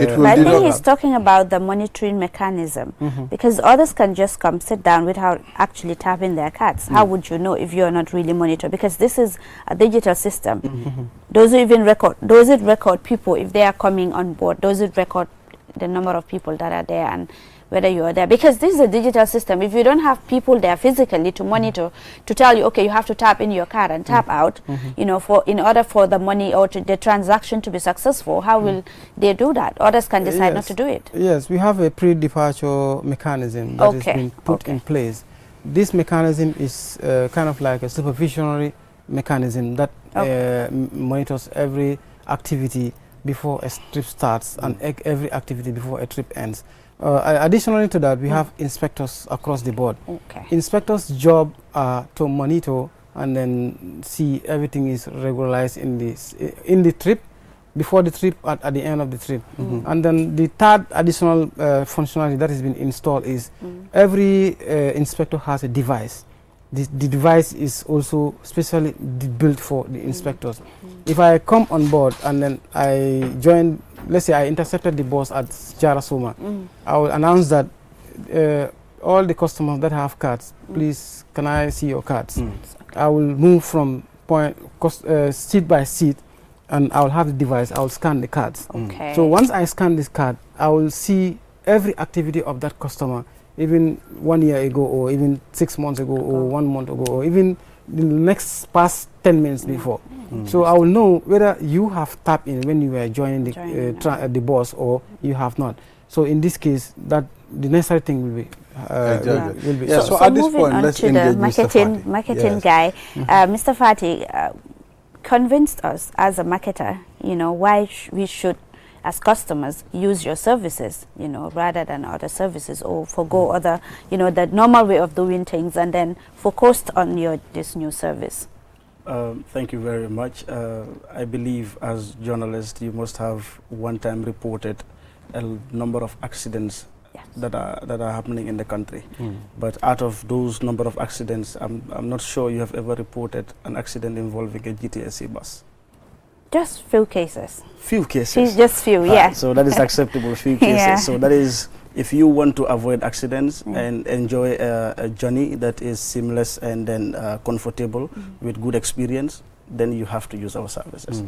It will But I think develop. he's talking about the monitoring mechanism, because others can just come sit down without actually tapping their cards. How would you know if you're not really monitored? Because this is a digital system. Does it record people if they are coming on board? Does it record the number of people that are there and whether you are there? Because this is a digital system. If you don't have people there physically to monitor, to tell you, okay, you have to tap in your card and tap out, you know, in order for the money or the transaction to be successful, how will they do that? Others can decide not to do it. Yes, we have a pre-departure mechanism that has been put in place. This mechanism is kind of like a supervisionary mechanism that monitors every activity before a trip starts and every activity before a trip ends. Additionally to that, we have inspectors across the board. Inspectors' job to monitor and then see everything is regularized in the trip, before the trip, at the end of the trip. And then the third additional functionality that has been installed is every inspector has a device. The device is also specially built for the inspectors. If I come on board and then I join, let's say I intercepted the bus at Jarasoma, I will announce that all the customers that have cards, please, can I see your cards? I will move from seat by seat, and I will have the device, I will scan the cards. So once I scan this card, I will see every activity of that customer, even 1 year ago, or even 6 months ago, or 1 month ago, or even the next past 10 minutes before. So I will know whether you have tapped in when you were joining the bus or you have not. So in this case, that the necessary thing will be. So at this point, let's engage the marketing guy. Mr. Fati convinced us as a marketer, you know, why we should, as customers, use your services, you know, rather than other services, or forgo other, you know, the normal way of doing things, and then focus on this new service. Thank you very much. I believe as journalists, you must have one time reported a number of accidents that are happening in the country. But out of those number of accidents, I'm not sure you have ever reported an accident involving a GTSC bus. Just few cases. Few cases. Just few, So that is acceptable, few cases. So that is, if you want to avoid accidents and enjoy a journey that is seamless and then comfortable with good experience, then you have to use our services.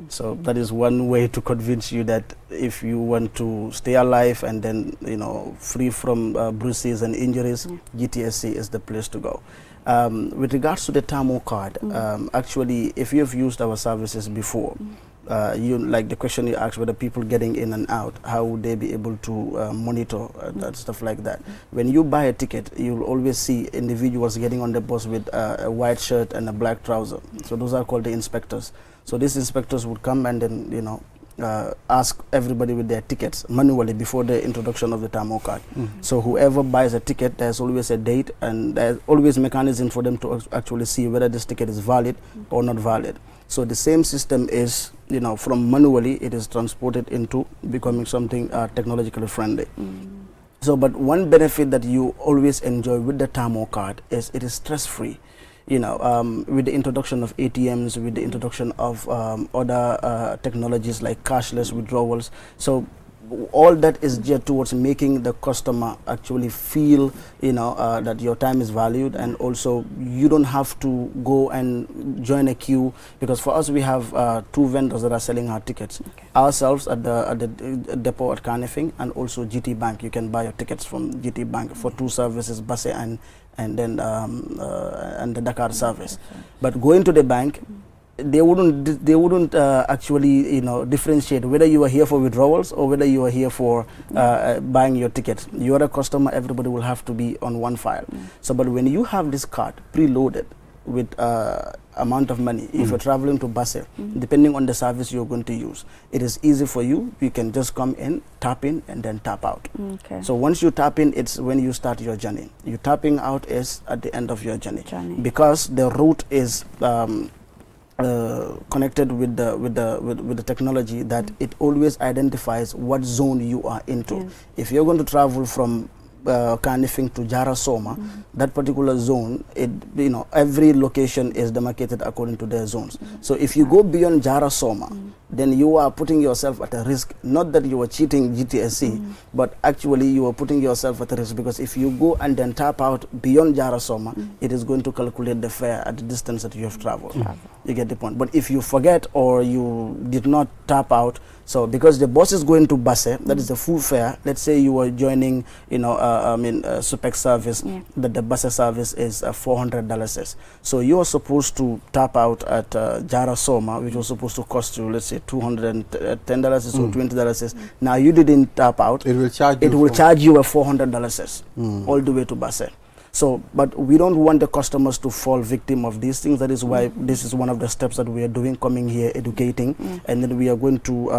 So that is one way to convince you that if you want to stay alive and then, you know, free from bruises and injuries, GTSC is the place to go. With regards to the Tamo card, actually, if you have used our services before, you, like the question you asked, whether people getting in and out, how would they be able to monitor that stuff like that? When you buy a ticket, you'll always see individuals getting on the bus with a white shirt and a black trouser. So those are called the inspectors. So these inspectors would come and then, you know, ask everybody with their tickets manually before the introduction of the Tamo card. So whoever buys a ticket, there's always a date and there's always a mechanism for them to actually see whether this ticket is valid or not valid. So the same system is, you know, from manually, it is transported into becoming something technologically friendly. So, but one benefit that you always enjoy with the Tamo card is it is stress-free. You know, with the introduction of ATMs, with the introduction of other technologies like cashless withdrawals. So all that is geared towards making the customer actually feel, you know, that your time is valued, and also you don't have to go and join a queue, because for us we have 2 vendors that are selling our tickets. Ourselves at the depot at Carnifing, and also GT Bank. You can buy your tickets from GT Bank for 2 services, Basse and then and the Dakar service. But going to the bank, they wouldn't actually, you know, differentiate whether you are here for withdrawals or whether you are here for buying your ticket. You are a customer, everybody will have to be on one file. So, but when you have this card preloaded with amount of money, if you're traveling to Basse, depending on the service you're going to use, it is easy for you. You can just come in, tap in, and then tap out. So once you tap in, it's when you start your journey. You tapping out is at the end of your journey. Because the route is connected with the technology, that it always identifies what zone you are into. If you're going to travel from Carnifing to Jarasoma, that particular zone, you know, every location is demarcated according to their zones. So if you go beyond Jarasoma, then you are putting yourself at a risk. Not that you are cheating GTSC, but actually you are putting yourself at a risk, because if you go and then tap out beyond Jarasoma, it is going to calculate the fare at the distance that you have traveled. You get the point. But if you forget or you did not tap out, so because the bus is going to Basse, that is the full fare. Let's say you are joining, you know, Supec service, that the Basse service is $400. So you are supposed to tap out at Jarasoma, which was supposed to cost you, let's say, $210 or $20. Now you didn't tap out. It will charge you a $400 all the way to Basse. So, but we don't want the customers to fall victim of these things. That is why this is one of the steps that we are doing, coming here, educating, and then we are going to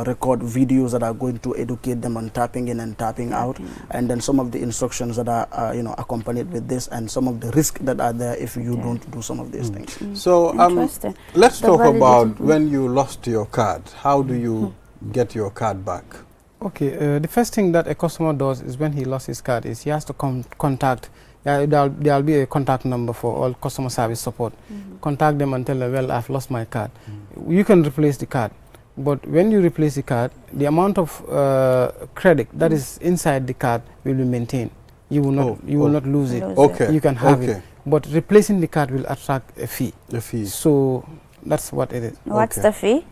record videos that are going to educate them on tapping in and tapping out, and then some of the instructions that are you know, accompanied with this, and some of the risks that are there if you don't do some of these things. So, let's talk about when you lost your card. How do you get your card back? Okay, the first thing that a customer does is when he lost his card is he has to contact, there'll be a contact number for all customer service support. Contact them and tell them, well, I've lost my card. You can replace the card, but when you replace the card, the amount of credit that is inside the card will be maintained. You will not, will not lose it. Okay. You can have it, but replacing the card will attract a fee. A fee. So that's what it is. What's the fee?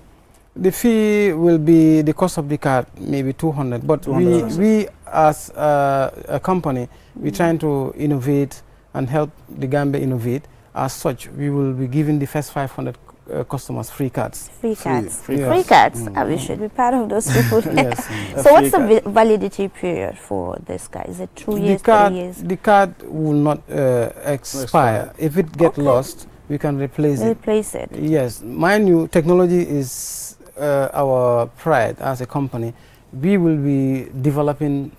The fee will be the cost of the card, maybe 200. But we as a company, we're trying to innovate and help the Gambia innovate. As such, we will be giving the first 500 customers free cards. Free cards. Free cards. We should be part of those people. Yes. So what's the validity period for this card? Is it 2 years, 3 years? The card will not expire. If it gets lost, we can replace it. Replace it. Yes. Mind you, technology is our pride as a company. We will be developing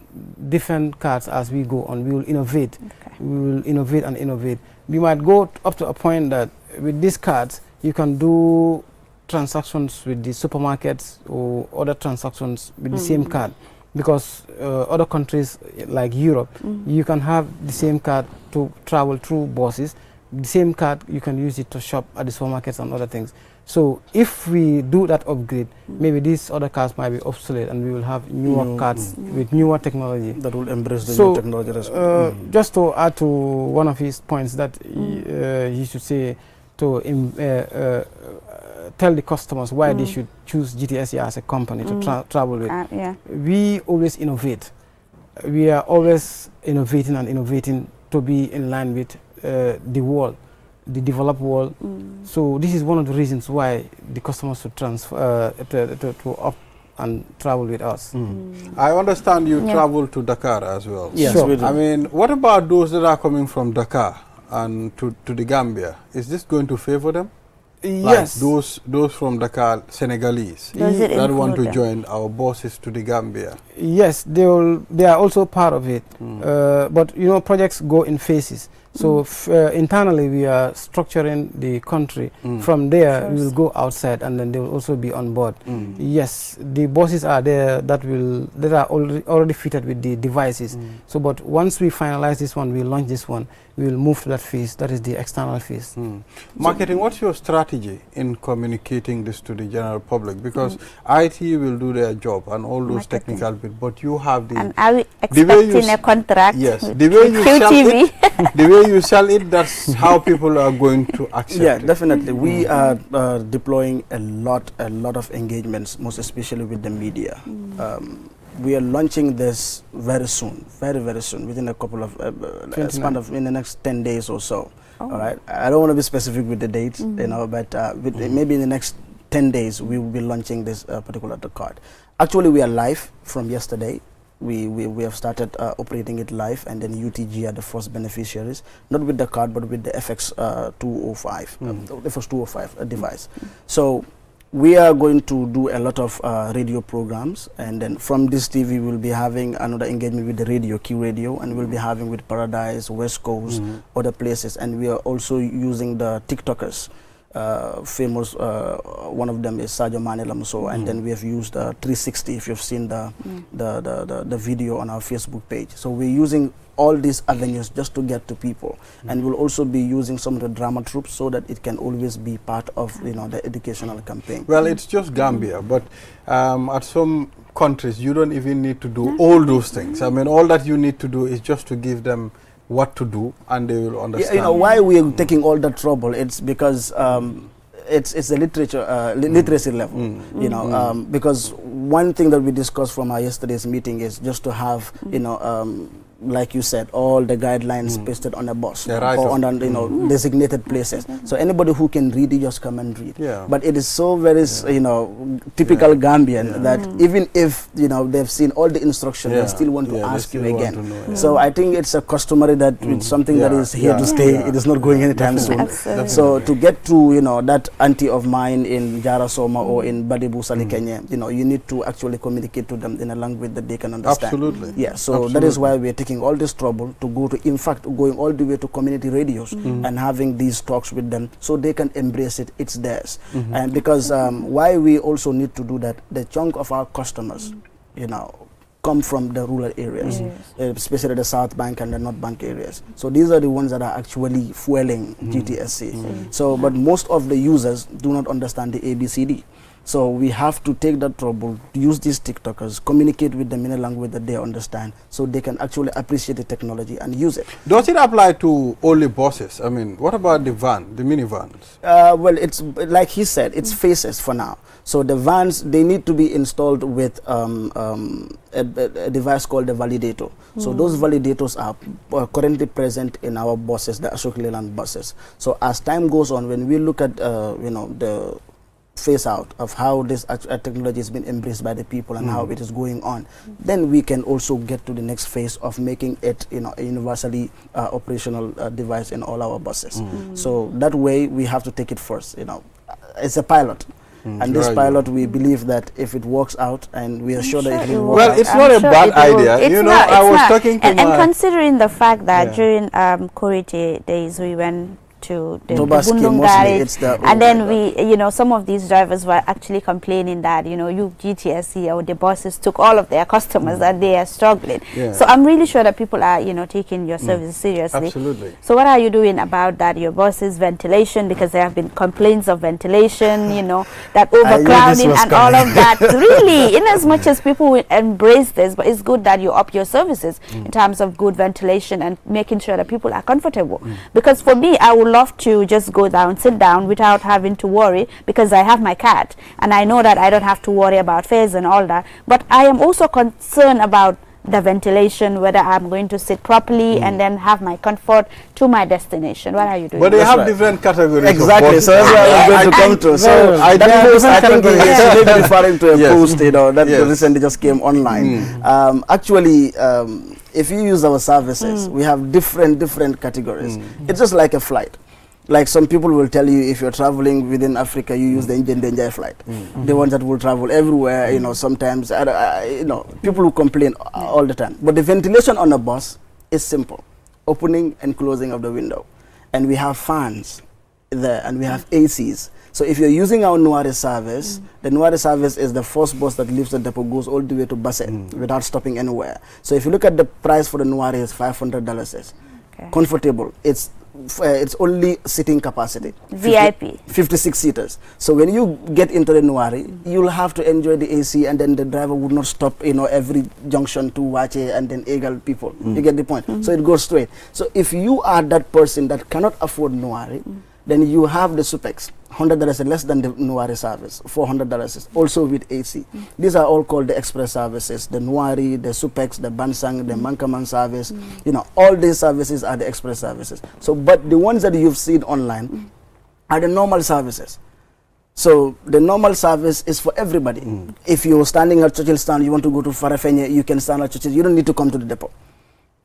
different cards as we go on. We will innovate. We will innovate and innovate. We might go up to a point that with these cards, you can do transactions with the supermarkets or other transactions with the same card. Because other countries like Europe, you can have the same card to travel through buses. The same card, you can use it to shop at the supermarkets and other things. So if we do that upgrade, maybe these other cards might be obsolete, and we will have newer cards with newer technology that will embrace the new technology as well. Just to add to one of his points that he should say to tell the customers why they should choose GTSC as a company to travel with. We always innovate. We are always innovating and innovating to be in line with the world, the developed world. So this is one of the reasons why the customers should transfer to opt and travel with us. I understand you travel to Dakar as well. Yes, sure. I mean, what about those that are coming from Dakar and to the Gambia? Is this going to favor them? Yes. Like those from Dakar, Senegalese, that want to join our buses to the Gambia. Yes, they are also part of it. But you know, projects go in phases. So internally we are structuring the country. From there we will go outside, and then they will also be on board. Yes, the buses are there that are already fitted with the devices. So but once we finalize this one, we launch this one, we will move to that phase, that is the external phase. Marketing, what's your strategy in communicating this to the general public? Because IT will do their job and all those technical bits, but you have the... And are we expecting a contract? Yes, with the way you sell QTV? it, the way you sell it, that's how people are going to accept it. Yeah, definitely. We are deploying a lot of engagements, most especially with the media. We are launching this very soon, very soon, within a couple of span of in the next 10 days or so. All right. I don't want to be specific with the dates, you know, but maybe in the next 10 days we will be launching this particular card. Actually, we are live from yesterday. We have started operating it live, and then UTG are the first beneficiaries, not with the card but with the FX205, the first 205 device. So we are going to do a lot of radio programs, and then from this TV we'll be having another engagement with the radio, Q Radio, and we'll be having with Paradise, West Coast, other places, and we are also using the TikTokers famous, one of them is Sadio Mane Lamso, and then we have used 360, if you've seen the video on our Facebook page. So we're using all these avenues just to get to people, and we'll also be using some of the drama troupes so that it can always be part of the educational campaign. Well, it's just Gambia, but at some countries you don't even need to do all those things. I mean, all that you need to do is just to give them what to do, and they will understand. Yeah, why we are taking all that trouble? It's because it's the literacy level. Because one thing that we discussed from our yesterday's meeting is just to have like you said, all the guidelines pasted on a bus or on designated places. So anybody who can read, you just come and read. But it is so very typical Gambian that even if they've seen all the instructions, they still want to ask you again. So I think it's a customary that it's something that is here to stay. It is not going anytime soon. So to get to that auntie of mine in Jara Soma or in Badibu Salikenya, you need to actually communicate to them in a language that they can understand. Absolutely. Yeah. So that is why we are taking all this trouble to go to, in fact, going all the way to community radios and having these talks with them so they can embrace it. It's theirs. And because why we also need to do that, the chunk of our customers, come from the rural areas, especially the South Bank and the North Bank areas. So these are the ones that are actually fueling GTSC. So, but most of the users do not understand the ABCD. So we have to take that trouble, use these TikTokers, communicate with them in a language that they understand, so they can actually appreciate the technology and use it. Does it apply to only buses? I mean, what about the minivans? Well, it's like he said, it's phases for now. So the vans, they need to be installed with a device called the validator. So those validators are currently present in our buses, the Ashok Leyland buses. So as time goes on, when we look at the phase out of how this technology has been embraced by the people and how it is going on, then we can also get to the next phase of making it a universally operational device in all our buses. So that way we have to take it first. It's a pilot. And this pilot, we believe that if it works out, and we are sure that it will work out. Well, it's not a bad idea. I was talking to and considering the fact that during Korite days we went to the Bundung garage, and then we, some of these drivers were actually complaining that, you GTSC or the buses took all of their customers and they are struggling. So I'm really sure that people are, taking your services seriously. Absolutely. So what are you doing about that? Your buses, ventilation, because there have been complaints of ventilation, that overcrowding and all of that. Really, in as much as people will embrace this, but it's good that you up your services in terms of good ventilation and making sure that people are comfortable. Because for me, I would love to just go down, sit down without having to worry, because I have my cat and I know that I don't have to worry about fares and all that. But I am also concerned about the ventilation, whether I'm going to sit properly and then have my comfort to my destination. What are you doing? But they have different categories. Exactly. So that's what I'm going to come to. So I think he's referring to a post, that recently just came online. Actually, if you use our services, we have different categories. It's just like a flight. Like some people will tell you, if you're traveling within Africa, you use the Indian Danger flight. The ones that will travel everywhere, sometimes, people who complain all the time. But the ventilation on a bus is simple. Opening and closing of the window. And we have fans there, and we have ACs. So if you're using our Nuare service, the Nuare service is the first bus that leaves the depot, goes all the way to Basse without stopping anywhere. So if you look at the price for the Nuare, is $500. Comfortable. It's only sitting capacity. VIP. 56 seaters. So when you get into the Nuari, you'll have to enjoy the AC, and then the driver would not stop, every junction to Wache and then Egal people. You get the point? So it goes straight. So if you are that person that cannot afford Nuari, then you have the Supex. $100 less than the Nuari service, $400 also with AC. These are all called the express services, the Nuari, the Supex, the Bansang, the Mankaman service. All these services are the express services. So, but the ones that you've seen online are the normal services. So the normal service is for everybody. If you're standing at Churchill stand, you want to go to Farafenye, you can stand at Churchill. You don't need to come to the depot.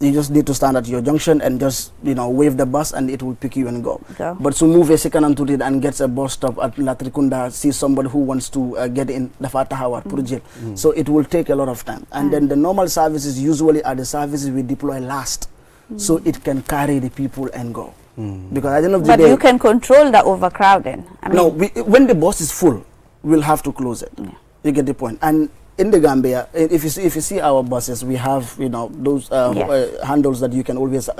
You just need to stand at your junction and just, wave the bus, and it will pick you and go. But to move a second and gets a bus stop at Latrikunda, see somebody who wants to get in the Fatahawar, Purjil. So it will take a lot of time. And then the normal services usually are the services we deploy last. So it can carry the people and go. Because at the end of the But day, you can control the overcrowding. I mean, no, when the bus is full, we'll have to close it. Yeah. You get the point. And in the Gambia, if you see our buses, we have those handles that you can always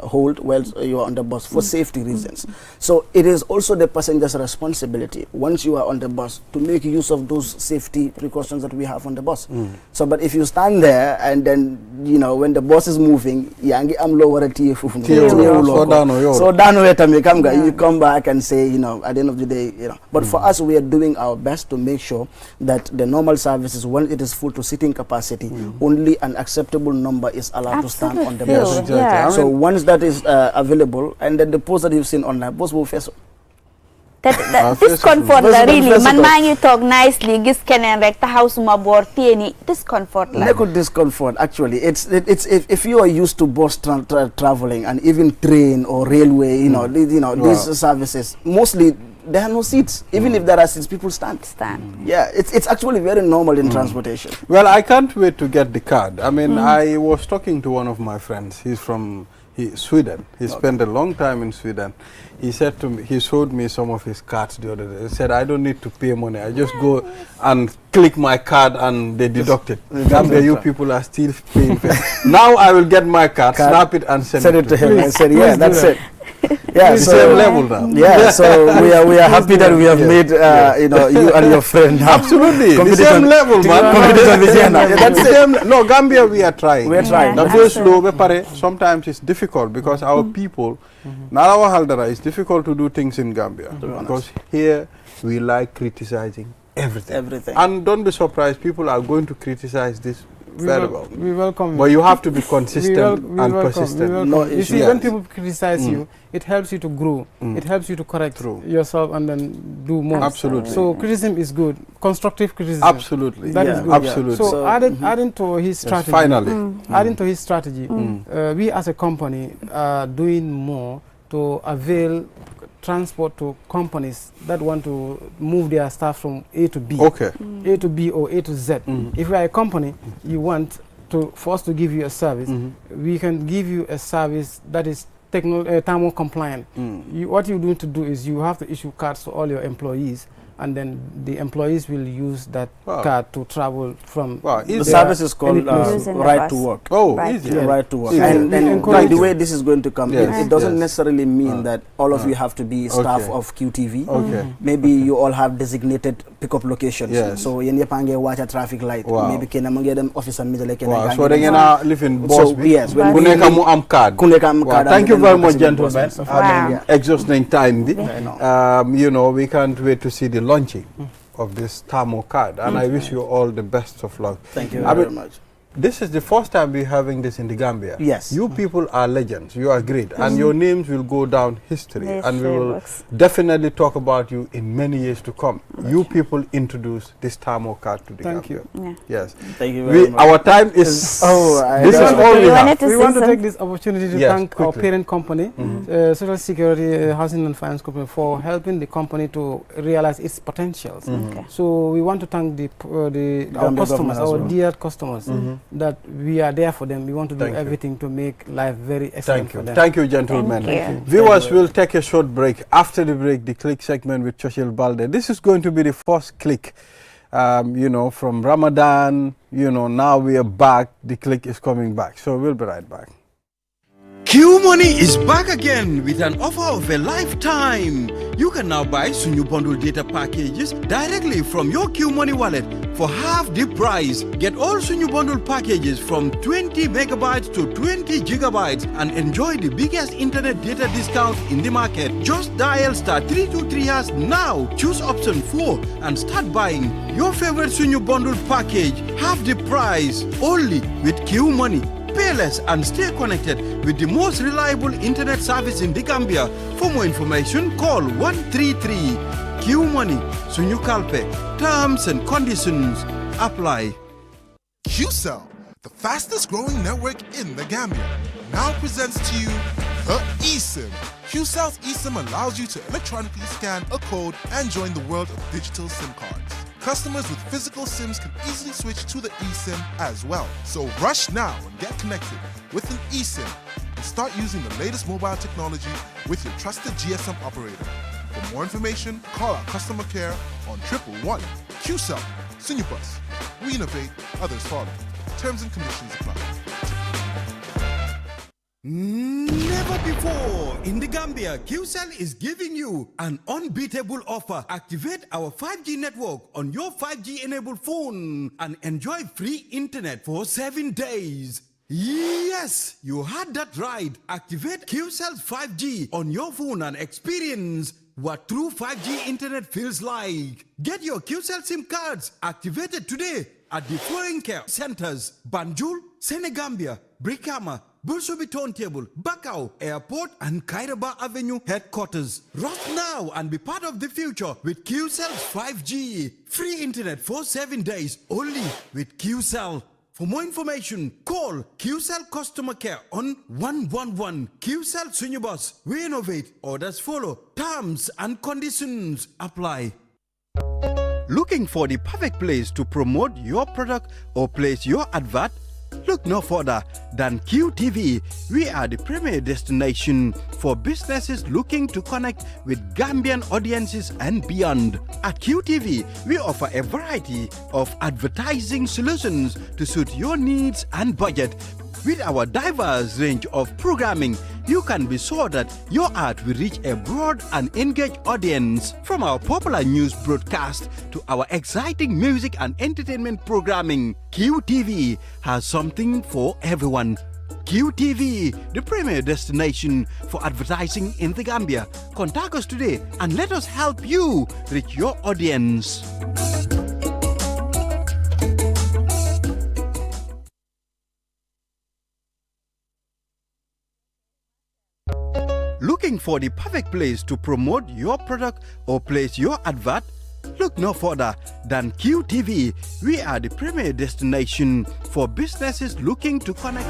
hold while you are on the bus for safety reasons. So it is also the passenger's responsibility once you are on the bus to make use of those safety precautions that we have on the bus. So, but if you stand there and then when the bus is moving, you come back and say at the end of the day But for us, we are doing our best to make sure that the normal services, when it is full to seating capacity, only an acceptable number is allowed to stand on the bus. Yeah. So once that is available, and then the post that you've seen online, bus will face. Discomfort la really man maa ngi toog nicely gis keneen rek taxaw suma boor téeni discomfort la. Nekkul discomfort actually. It's if you are used to bus traveling and even train or railway, these services mostly. There are no seats. Even if there are seats, people stand. Yeah, it's actually very normal in transportation. Well, I can't wait to get the card. I mean, I was talking to one of my friends. He's from Sweden. He spent a long time in Sweden. He said to me, he showed me some of his cards the other day. He said, I don't need to pay money. I just go and click my card and they deduct it. Gambia, you people are still paying. Now I will get my card, snap it and send it to him. I said, yeah, that's it. Yeah, so same level now. Yeah, so we are happy that we have made you and your friend absolutely the same level, man. That's it. No, Gambia, we are trying. We are trying. The first slow, sometimes it's difficult because our people, Narawa Haldara, it's difficult to do things in Gambia because here we like criticizing everything. And don't be surprised, people are going to criticize this very well. We welcome but you have to be consistent and persistent. You see, when people criticize you, it helps you to grow. It helps you to correct yourself and then do more. Absolutely. So criticism is good. Constructive criticism. Absolutely. That is good. Absolutely. So adding to his strategy. Finally. Adding to his strategy, we as a company are doing more to avail transport to companies that want to move their staff from A to B. Okay. A to B or A to Z. If we are a company, you want for us to give you a service, we can give you a service that is thermo compliant. What you're going to do is you have to issue cards to all your employees, and then the employees will use that card to travel from. The service is called right to work. Oh, easy. Yeah, right to work. And the way this is going to come, it doesn't necessarily mean that all of you have to be staff of QTV. Okay. Maybe you all have designated pickup locations. Yes. So you need watch a traffic light. Maybe can get them officer middle. So they're gonna live in boss. Yes. Thank you very much, gentlemen. Exhausting time. We can't wait to see the launching of this thermo card, and I wish you all the best of luck. Thank you very much. This is the first time we're having this in the Gambia. Yes. You people are legends. You are great. And your names will go down history. And we will definitely talk about you in many years to come. You people introduce this thermo card to the Gambia. Yes. Thank you very much. Our time is... this is all we have. We want to take this opportunity to thank our parent company, Social Security Housing and Finance Company, for helping the company to realize its potentials. So we want to thank our customers, our dear customers, that we are there for them. We want to do everything to make life very excellent for them. Thank you, gentlemen. Viewers, we'll take a short break. After the break, the click segment with Chochil Balde. This is going to be the first click, from Ramadan. Now we are back. The click is coming back. So we'll be right back. Q Money is back again with an offer of a lifetime. You can now buy Sunyu Bundle data packages directly from your Q Money wallet for half the price. Get all Sunyu Bundle packages from 20 megabytes to 20 gigabytes and enjoy the biggest internet data discount in the market. Just dial *323# now, choose option 4 and start buying your favorite Sunyu Bundle package half the price only with Q Money. Pay less and stay connected with the most reliable internet service in the Gambia. For more information, call 133 Q Money, Sunyu Kalpe. Terms and conditions apply. QCell, the fastest growing network in the Gambia, now presents to you the eSIM. QCell's eSIM allows you to electronically scan a code and join the world of digital SIM cards. Customers with physical SIMs can easily switch to the eSIM as well. So rush now and get connected with an eSIM. and start using the latest mobile technology with your trusted GSM operator. For more information, call our customer care on 111. QCell, Sunubus. We innovate, others follow. Terms and conditions apply. Never before in the Gambia, QCell is giving you an unbeatable offer. Activate our 5G network on your 5G enabled phone and enjoy free internet for 7 days. Yes, you heard that right. Activate QCell's 5G on your phone and experience what true 5G internet feels like. Get your QCell SIM cards activated today at the foreign care centers Banjul, Senegambia, Brikama, Bursubi Turntable, Bakau Airport and Kairaba Avenue headquarters. Rush now and be part of the future with QCell's 5G. Free internet for 7 days only with QCell. For more information, call QCell Customer Care on 111. QCell Sunubus. We innovate. Orders follow. Terms and conditions apply. Looking for the perfect place to promote your product or place your advert? Look no further than QTV. We are the premier destination for businesses looking to connect with Gambian audiences and beyond. At QTV, we offer a variety of advertising solutions to suit your needs and budget. With our diverse range of programming, you can be sure that your ad will reach a broad and engaged audience. From our popular news broadcast to our exciting music and entertainment programming, QTV has something for everyone. QTV, the premier destination for advertising in the Gambia. Contact us today and let us help you reach your audience. Looking for the perfect place to promote your product or place your advert? Look no further than QTV. We are the premier destination for businesses looking to connect.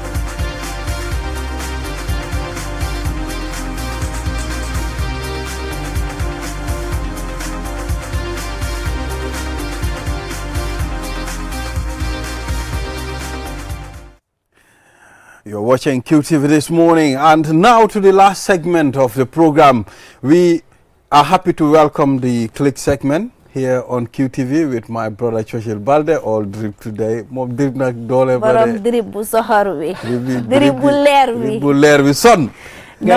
You're watching QTV this morning, and now to the last segment of the program. We are happy to welcome the Click segment here on QTV with my brother Churchill Balde, all drip today. Mom drip nak dole Borom drip bu sohor wi. Drip bu leer wi. Bu leer wi son. No,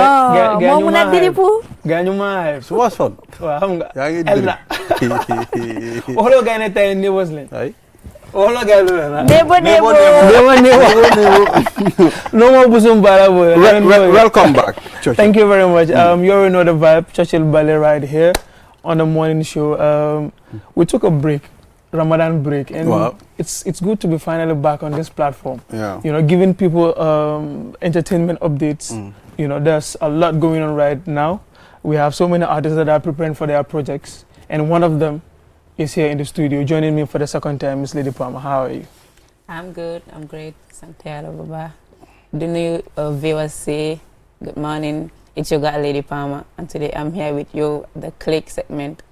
moom na diripu. Gañu ma Suma son. Waaw xam nga. Yaa ngi Elna. Olo gaane tay ni was len. Ay. Olo galu la. Nebo. No more busum bara boy. Welcome back, Churchill. Thank you very much. You already know the vibe. Churchill Ballet right here on the morning show. We took a break, Ramadan break, and wow. it's good to be finally back on this platform. Yeah. You know, giving people entertainment updates. You know, there's a lot going on right now. We have so many artists that are preparing for their projects, and one of them is here in the studio joining me for the second time. Miss Lady Palmer, how are you? I'm good. I'm great. Santiago Baba. The new viewers say good morning. It's your girl Lady Palmer, and today I'm here with you, the Click segment.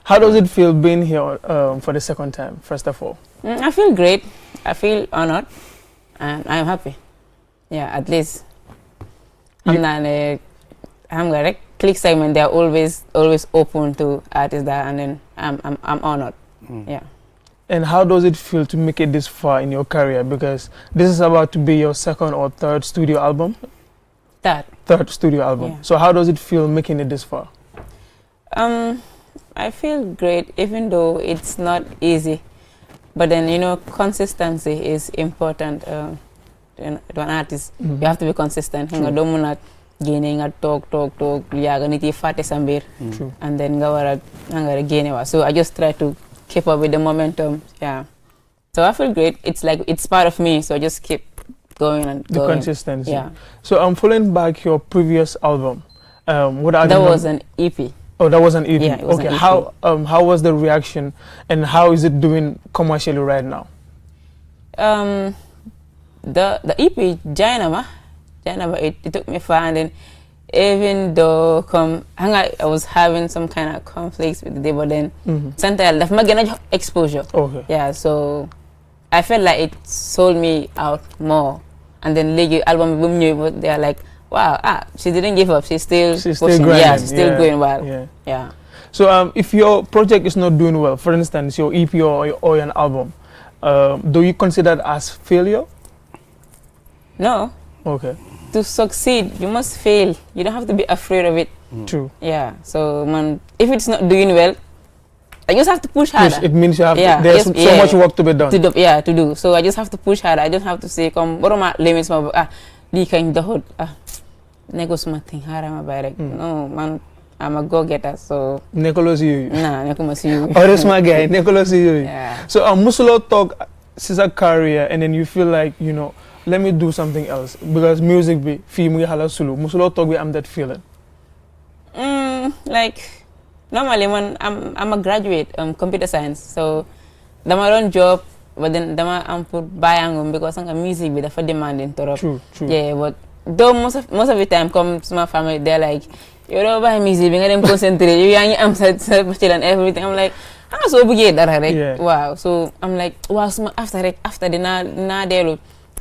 How does it feel being here for the second time, first of all? I feel great. I feel honored, and I'm happy. Yeah, at least I'm not a Click segment. They're always open to artists there, and then I'm honored. Yeah. And how does it feel to make it this far in your career? Because this is about to be your second or third studio album. Third studio album. Yeah. So how does it feel making it this far? I feel great, even though it's not easy. But then, you know, consistency is important to an artist. You have to be consistent. Nga do muna gene nga talk yaga niti fate sambir. And then nga gene wa. So I just try to keep up with the momentum. Yeah. So I feel great. It's like it's part of me. So I just keep going and going. The consistency. Yeah. So I'm following back your previous album. What are that was an EP. Oh, that was an EP. Yeah, it was okay. an EP. How was the reaction, and how is it doing commercially right now? The EP Jainama, it took me far, and then even though I was having some kind of conflicts with the day, but then sometimes I get exposure. Okay. Yeah, so I felt like it sold me out more. and then legi album boom ñëw they are like wow she didn't give up, she's still pushing. Grinding. Yeah, she's still going well. Yeah. So if your project is not doing well, for instance your EP or an album, do you consider it as failure? No. Okay. To succeed you must fail, you don't have to be afraid of it. True. Yeah, so if it's not doing well, I just have to push harder. It means you have there's so much work to be done. To do. So I just have to push harder. I just have to say, come, what are my limits? Li kind of nego suma thing harder my direct. No man, I'm a go-getter. So Nicholas you. Nah, Nicholas you. Oh, that's my guy, Nicholas you. Yeah. So Musulo talk since a career, and then you feel like let me do something else because music be film hala sulu. Musulo talk I'm that feeling. Like. Normally, when I'm a graduate, computer science, so dama run job, but then dama put bayangum because I'm music with a demanding to True. Yeah, but though most of the time comes to my family, they're like, you don't buy music, being them concentrate, you young and everything. I'm like, I'm so big right? Yeah. Wow. So I'm like, wow, after the na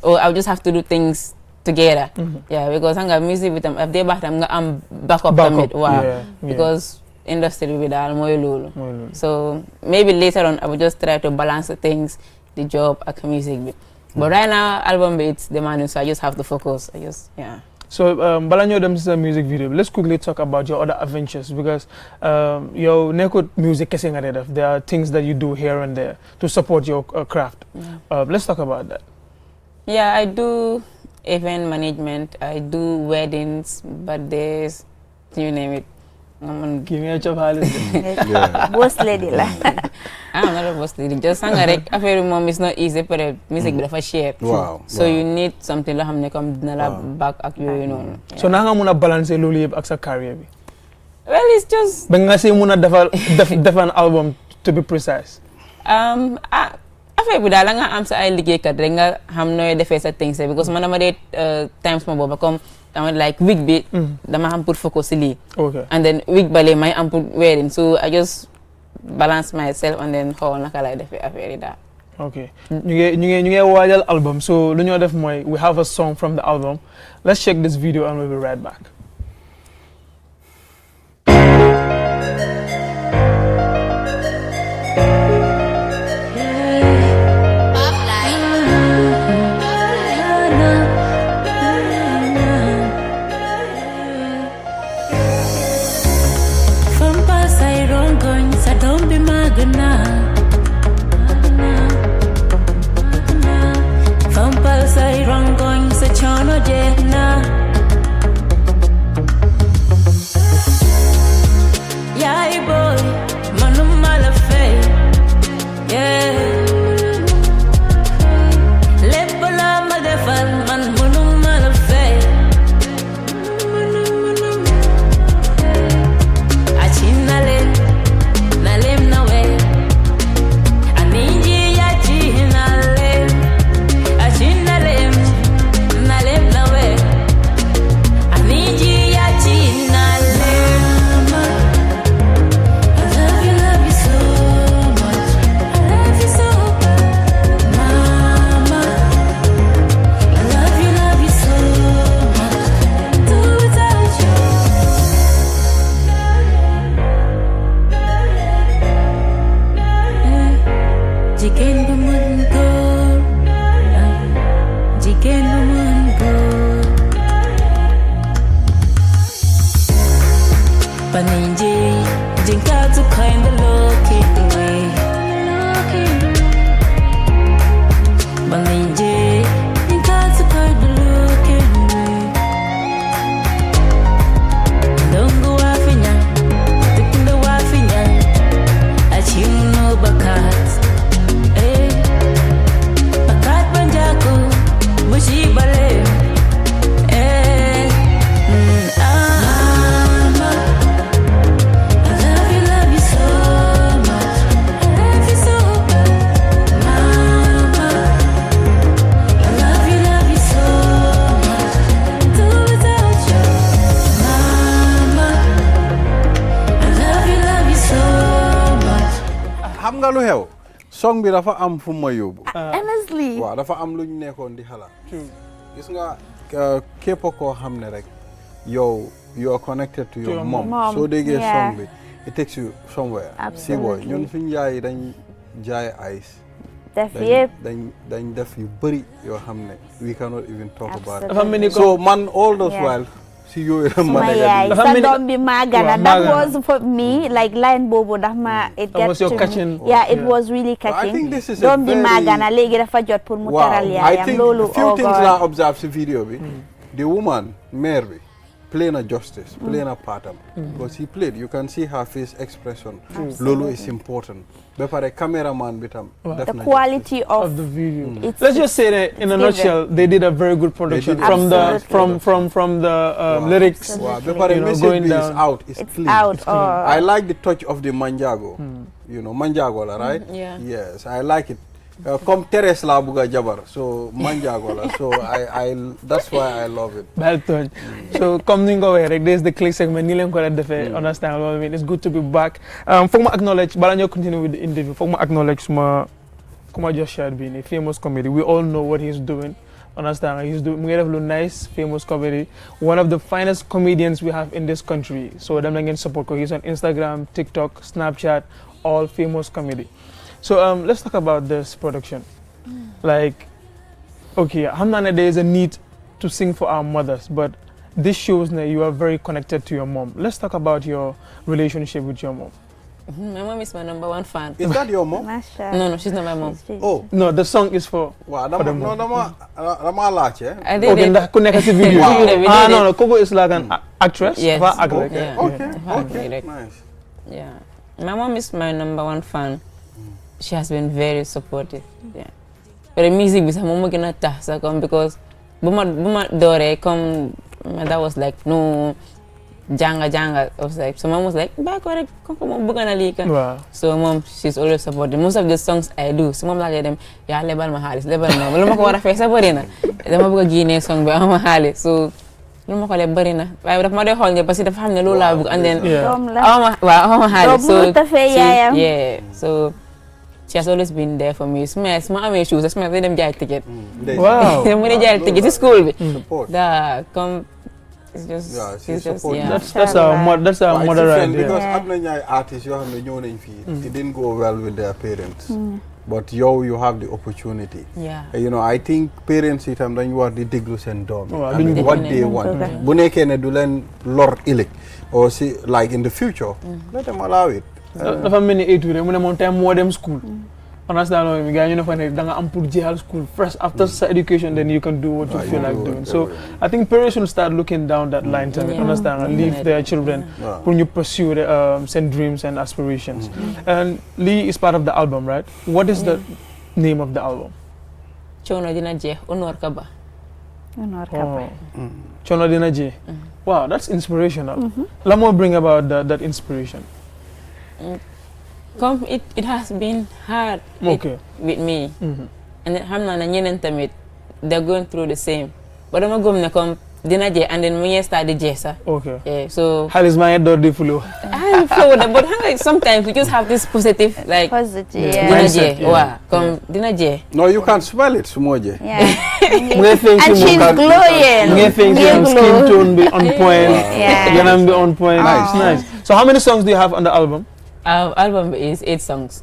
or I'll just have to do things together. Yeah, because I'm music with them. If they back them, I'm back up. Wow. Yeah. Because industry will be that more. So maybe later on I will just try to balance the things, the job and music bit. But right now album beats demanding, so I just have to focus. So Balanyo them is a music video. Let's quickly talk about your other adventures because your Neko music there are things that you do here and there to support your craft. Let's talk about that. Yeah, I do event management, I do weddings, birthdays, you name it. Give me a job holiday. Boss lady lah. I'm not a boss lady. Just hang a affair mom is not easy for the music but for share. Wow. So you need something like hamne come back at you So now I'm gonna balance luli ak sa career. Well, it's just Benga say muna defan album to be precise. Affair with that I'm so I ligay kat renga ham no defense things because man times mo boba come I'm like week bit dama ham put focus li. Okay. And then week bale my am put wedding. So I just balance myself and then how naka like def affair that. Okay. You get album. So lu ñu def moy we have a song from the album. Let's check this video and we'll be right back. song bi dafa am fu ma yóbbu. Honestly. Waaw dafa am lu ñu nekkoon di xalaat. gis nga képp koo xam ne rek yow you are connected to your mom. So they get song bi it takes you somewhere. See boy ñun suñu yaay yi dañ jaay ice. def yëpp dañ def yu bëri yoo xam ne we cannot even talk about it. So man all those while si yooyu la ma yaay sa doom bi Magana that was for me like line boobu ndax ma it gets to me. Yeah, it was really catching. Doom bi Magana léegi dafa jot pour mu teral yaayam loolu. I think few things la observe si video bi. The woman maire bi playing a justice, playing a part because he played. You can see her face expression. Lolo is important. But for a cameraman, the quality of the video. Let's just say that in a nutshell, they did a very good production from the lyrics. Wow. But for a message is out. It's clean. Out. I like the touch of the Manjago. You know Manjago, right? Yeah. Yes, I like it. Come Teres la buga jabar, so manjagola. So I that's why I love it. So come ningo rek, there's the click segment. Nilen ko defe understand what I mean. It's good to be back. For my acknowledge, but I continue with the interview. For my acknowledge, my just shared being a famous comedy. We all know what he's doing. Understand? He's doing nice, famous comedy. One of the finest comedians we have in this country. So them again support. He's on Instagram, TikTok, Snapchat, all famous comedy. So let's talk about this production. Like, okay, Hamdana, there is a need to sing for our mothers, but this shows that you are very connected to your mom. Let's talk about your relationship with your mom. My mom is my #1 fan. Is that your mom? No, she's not my mom. Oh. No, the song is for the mom. No, I did it. No, Kogo is like an actress? Yes. Okay. Nice. Yeah. My mom is my #1 fan. She has been very supportive. Yeah. But the music is mom gonna come because Buma Dore come that was like no Janga. I was like so mom was like back or wow. So mom she's always supporting. Most of the songs I do, so mom like them, yeah, lebal mahalis, lebal no. Luma ko wara fesa borina. Dama buga gine song ba mahalis. So luma ko le borina. Ay daf ma de xol nga parce que dafa xamne lolu la bëgg and then so yeah. So she has always been there for me. Smell shoes. I smell them jai ticket. Wow. Them when jai ticket to school. Support. Come. It's just. Yeah, she's support. Yeah. That's our mother right there. Because Abnanya artists, you have it didn't go well with their parents. But you have the opportunity. Yeah. You know, I think parents then you are the diglus and dom. What they want. Buneke ne dulen lor ilik. Or see like in the future, let them allow it. Dafa many age with them when I'm time modern school. Understand what I mean? You know, when danga ampur jihal school first after education, then you can do what you feel like doing. So I think parents should start looking down that line to understand and leave their children when you pursue their dreams and aspirations. And Lee is part of the album, right? What is the name of the album? Chono dina je Onor Kaba. Chono dina je. Wow, that's inspirational. Let me bring about that inspiration. It has been hard with me. And then they're going through the same. But I'm going to come dinner and then when you start the jessa. Okay. Yeah, so how is my door the flow? I flow but sometimes we just have this positive mindset. Come dinner. No, you can smell it sumoje. Yeah. And she's glowing. Skin tone be on point. Yeah. Be on point. Nice. So how many songs do you have on the album? Our album is 8 songs.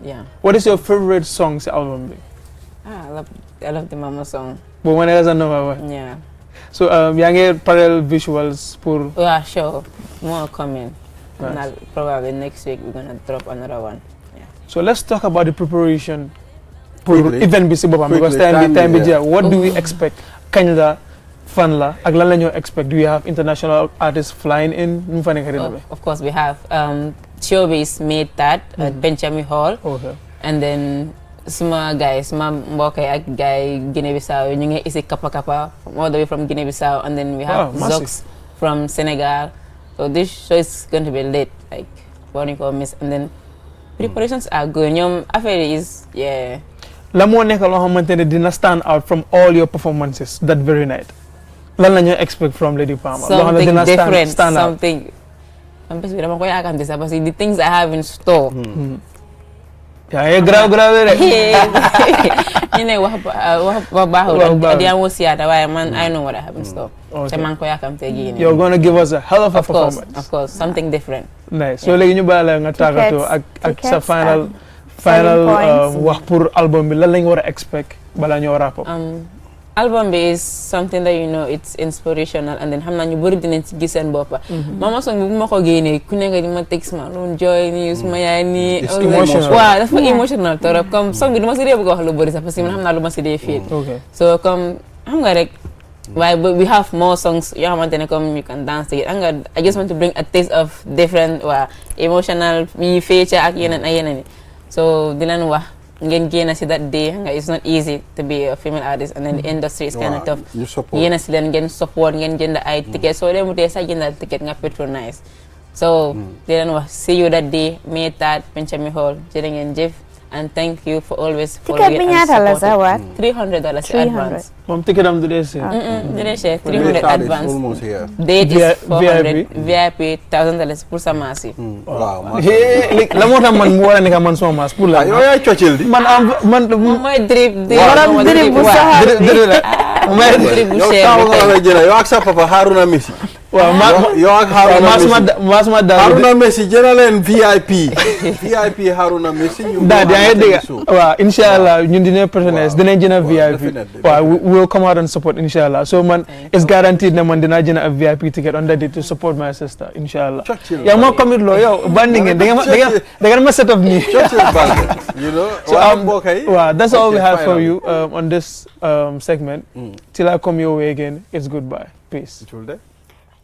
Yeah. What is your favorite songs album? I love the Mama song. But when there's another one. Yeah. So you parallel visuals for. Yeah, sure. More coming. Nice. Probably next week we're gonna drop another one. Yeah. So let's talk about the preparation for event because time. What do we expect? Canada, Fanla, Aglan you expect? Do we have international artists flying in? Of course we have. Showbiz made that at Benjamin Hall. Okay. And then some guys, guy Guinea-Bissau, ñu ngi isi Kappa all the way from Guinea-Bissau, and then we have Zox from Senegal. So this show is going to be late, like warning for miss, and then preparations are good. Affair is La mo nekk loo xamante ne dina stand out from all your performances that very night. Lan la ñu expect from Lady Palmer? Something different, something. The things I have in store. Yeah, grave. You know what about the Amosiata? Why man? I know what I have in store. You're gonna give us a hell of a performance. Of course, something different. Nice. So like you bala nga taga to sa final wax pour album bi lan lañ wara expect bala ñoo wrap up. Album bi is something that you know it's inspirational and then xamna ñu bari dinañ ci gis seen bop. Mama song bi bu ma ko gëné ku ne nga di ma text ma non joy ni suma yaay ni waaw dafa emotional torop comme song bi duma ci bëgg wax lu bari sax parce que man xamna lu ma ci dé feel. So comme xam nga rek why but we have more songs you xamantene comme you can dance to it. I just want to bring a taste of different emotional feature ak yenen so di len wax ngeen gëna ci that day it's not easy to be a female artist and then the industry is kind of tough. Yena ci len ngeen support ngeen jënd ay ticket so dem té sa jëndal ticket nga patronize so di len wax see you that day May 3rd Penchami Hall jërë ngeen jëf. And thank you for always following and supporting. $300 advance. Mom, ticket am today, sir. $300 advance. Date is 400. VIP $1,000 for Samasi. Wow. Hey, la mo tam man mo wala nika man so mas pula. Yo ya chochil di. Man mo drip. Yo aksa papa Haruna Messi. Haruna Messi jënaleen VIP Haruna Messi ñu inshallah ñun dina partenaires dinañ jëna VIP we will come out and support inshallah so man it's guaranteed na man dina jëna a VIP ticket on that day to support my sister inshallah ya mo commit lo yow bandi ngeen da nga ma set up ni you know so that's all we have for you on this segment till I come your way again it's goodbye peace.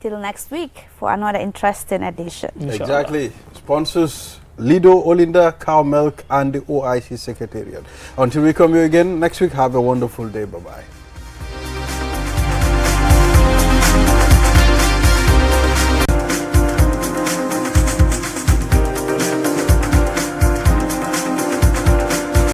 Till next week for another interesting edition. Exactly. Sponsors Lido, Olinda, Cow Milk and the OIC Secretariat. Until we come here again next week, have a wonderful day. Bye-bye.